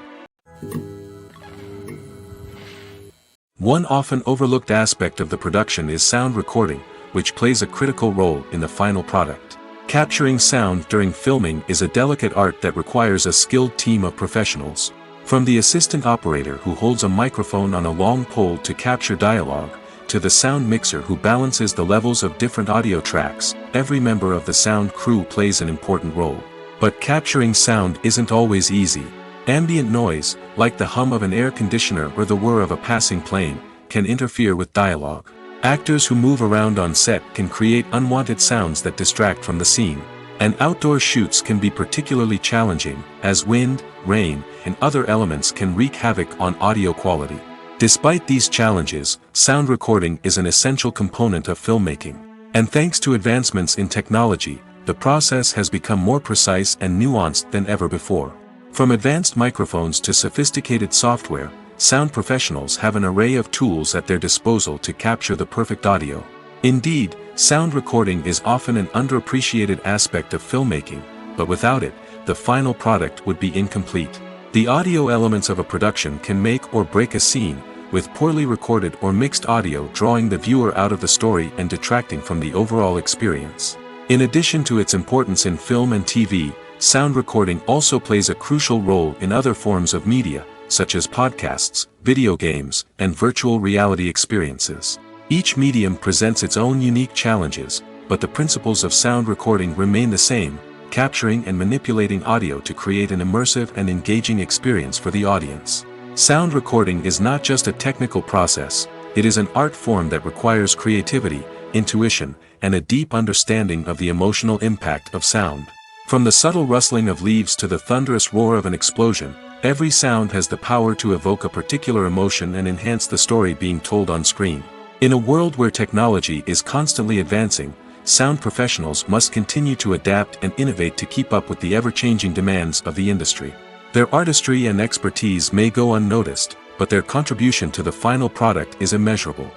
One often overlooked aspect of the production is sound recording, which plays a critical role in the final product. Capturing sound during filming is a delicate art that requires a skilled team of professionals. From the assistant operator who holds a microphone on a long pole to capture dialogue, to the sound mixer who balances the levels of different audio tracks, every member of the sound crew plays an important role. But capturing sound isn't always easy. Ambient noise, like the hum of an air conditioner or the whir of a passing plane, can interfere with dialogue. Actors who move around on set can create unwanted sounds that distract from the scene. And outdoor shoots can be particularly challenging, as wind, rain, and other elements can wreak havoc on audio quality. Despite these challenges, sound recording is an essential component of filmmaking. And thanks to advancements in technology, the process has become more precise and nuanced than ever before. From advanced microphones to sophisticated software, sound professionals have an array of tools at their disposal to capture the perfect audio. Indeed, sound recording is often an underappreciated aspect of filmmaking, but without it, the final product would be incomplete. The audio elements of a production can make or break a scene, with poorly recorded or mixed audio drawing the viewer out of the story and detracting from the overall experience. In addition to its importance in film and TV, sound recording also plays a crucial role in other forms of media, such as podcasts, video games, and virtual reality experiences. Each medium presents its own unique challenges, but the principles of sound recording remain the same, capturing and manipulating audio to create an immersive and engaging experience for the audience. Sound recording is not just a technical process, it is an art form that requires creativity, intuition, and a deep understanding of the emotional impact of sound. From the subtle rustling of leaves to the thunderous roar of an explosion, every sound has the power to evoke a particular emotion and enhance the story being told on screen. In a world where technology is constantly advancing, sound professionals must continue to adapt and innovate to keep up with the ever-changing demands of the industry. Their artistry and expertise may go unnoticed, but their contribution to the final product is immeasurable.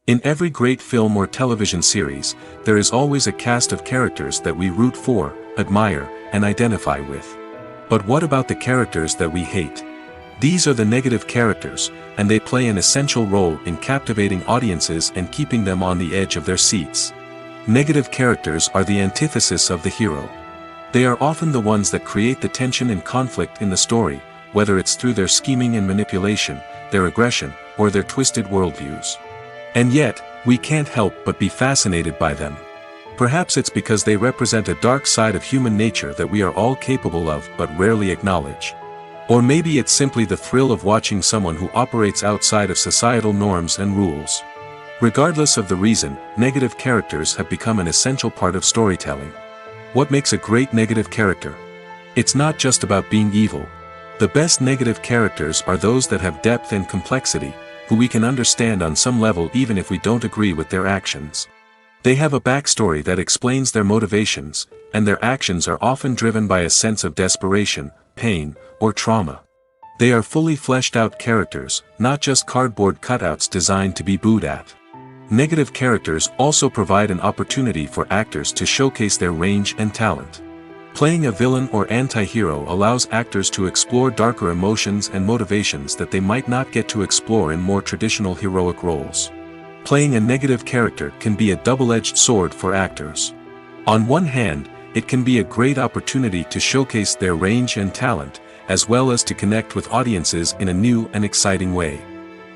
In every great film or television series, there is always a cast of characters that we root for, admire, and identify with. But what about the characters that we hate? These are the negative characters, and they play an essential role in captivating audiences and keeping them on the edge of their seats. Negative characters are the antithesis of the hero. They are often the ones that create the tension and conflict in the story, whether it's through their scheming and manipulation, their aggression, or their twisted worldviews. And yet, we can't help but be fascinated by them. Perhaps it's because they represent a dark side of human nature that we are all capable of but rarely acknowledge. Or maybe it's simply the thrill of watching someone who operates outside of societal norms and rules. Regardless of the reason, negative characters have become an essential part of storytelling. What makes a great negative character? It's not just about being evil. The best negative characters are those that have depth and complexity, who we can understand on some level even if we don't agree with their actions. They have a backstory that explains their motivations, and their actions are often driven by a sense of desperation, pain, or trauma. They are fully fleshed out characters, not just cardboard cutouts designed to be booed at. Negative characters also provide an opportunity for actors to showcase their range and talent. Playing a villain or anti-hero allows actors to explore darker emotions and motivations that they might not get to explore in more traditional heroic roles. Playing a negative character can be a double-edged sword for actors. On one hand, it can be a great opportunity to showcase their range and talent, as well as to connect with audiences in a new and exciting way.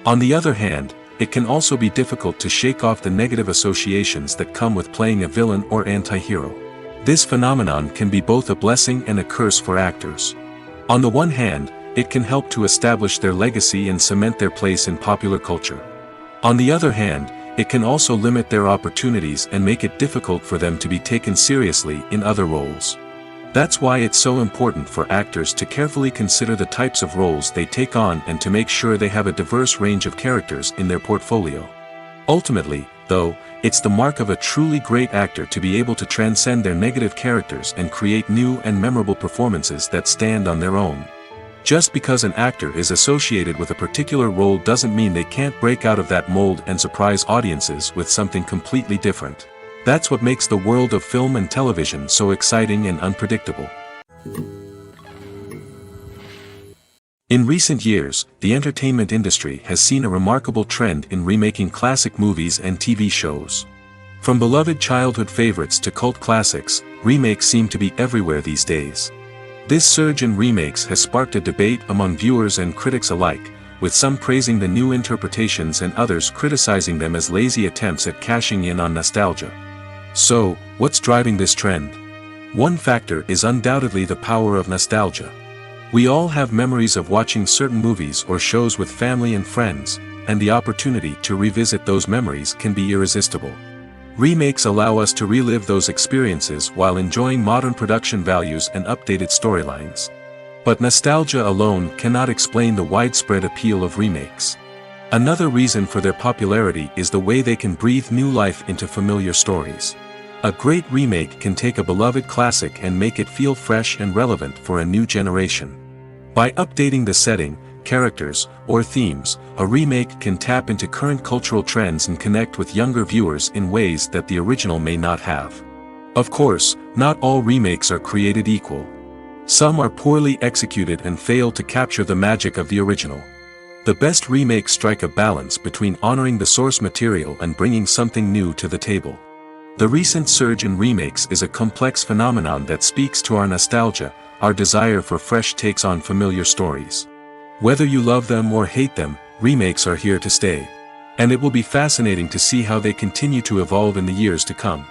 On the other hand, it can also be difficult to shake off the negative associations that come with playing a villain or anti-hero. This phenomenon can be both a blessing and a curse for actors. On the one hand, it can help to establish their legacy and cement their place in popular culture. On the other hand, it can also limit their opportunities and make it difficult for them to be taken seriously in other roles. That's why it's so important for actors to carefully consider the types of roles they take on and to make sure they have a diverse range of characters in their portfolio. Ultimately, though, it's the mark of a truly great actor to be able to transcend their negative characters and create new and memorable performances that stand on their own. Just because an actor is associated with a particular role doesn't mean they can't break out of that mold and surprise audiences with something completely different. That's what makes the world of film and television so exciting and unpredictable. In recent years, the entertainment industry has seen a remarkable trend in remaking classic movies and TV shows. From beloved childhood favorites to cult classics, remakes seem to be everywhere these days. This surge in remakes has sparked a debate among viewers and critics alike, with some praising the new interpretations and others criticizing them as lazy attempts at cashing in on nostalgia. So, what's driving this trend? One factor is undoubtedly the power of nostalgia. We all have memories of watching certain movies or shows with family and friends, and the opportunity to revisit those memories can be irresistible. Remakes allow us to relive those experiences while enjoying modern production values and updated storylines. But nostalgia alone cannot explain the widespread appeal of remakes. Another reason for their popularity is the way they can breathe new life into familiar stories. A great remake can take a beloved classic and make it feel fresh and relevant for a new generation. By updating the setting, characters, or themes, a remake can tap into current cultural trends and connect with younger viewers in ways that the original may not have. Of course, not all remakes are created equal. Some are poorly executed and fail to capture the magic of the original. The best remakes strike a balance between honoring the source material and bringing something new to the table. The recent surge in remakes is a complex phenomenon that speaks to our nostalgia, our desire for fresh takes on familiar stories. Whether you love them or hate them, remakes are here to stay. And it will be fascinating to see how they continue to evolve in the years to come.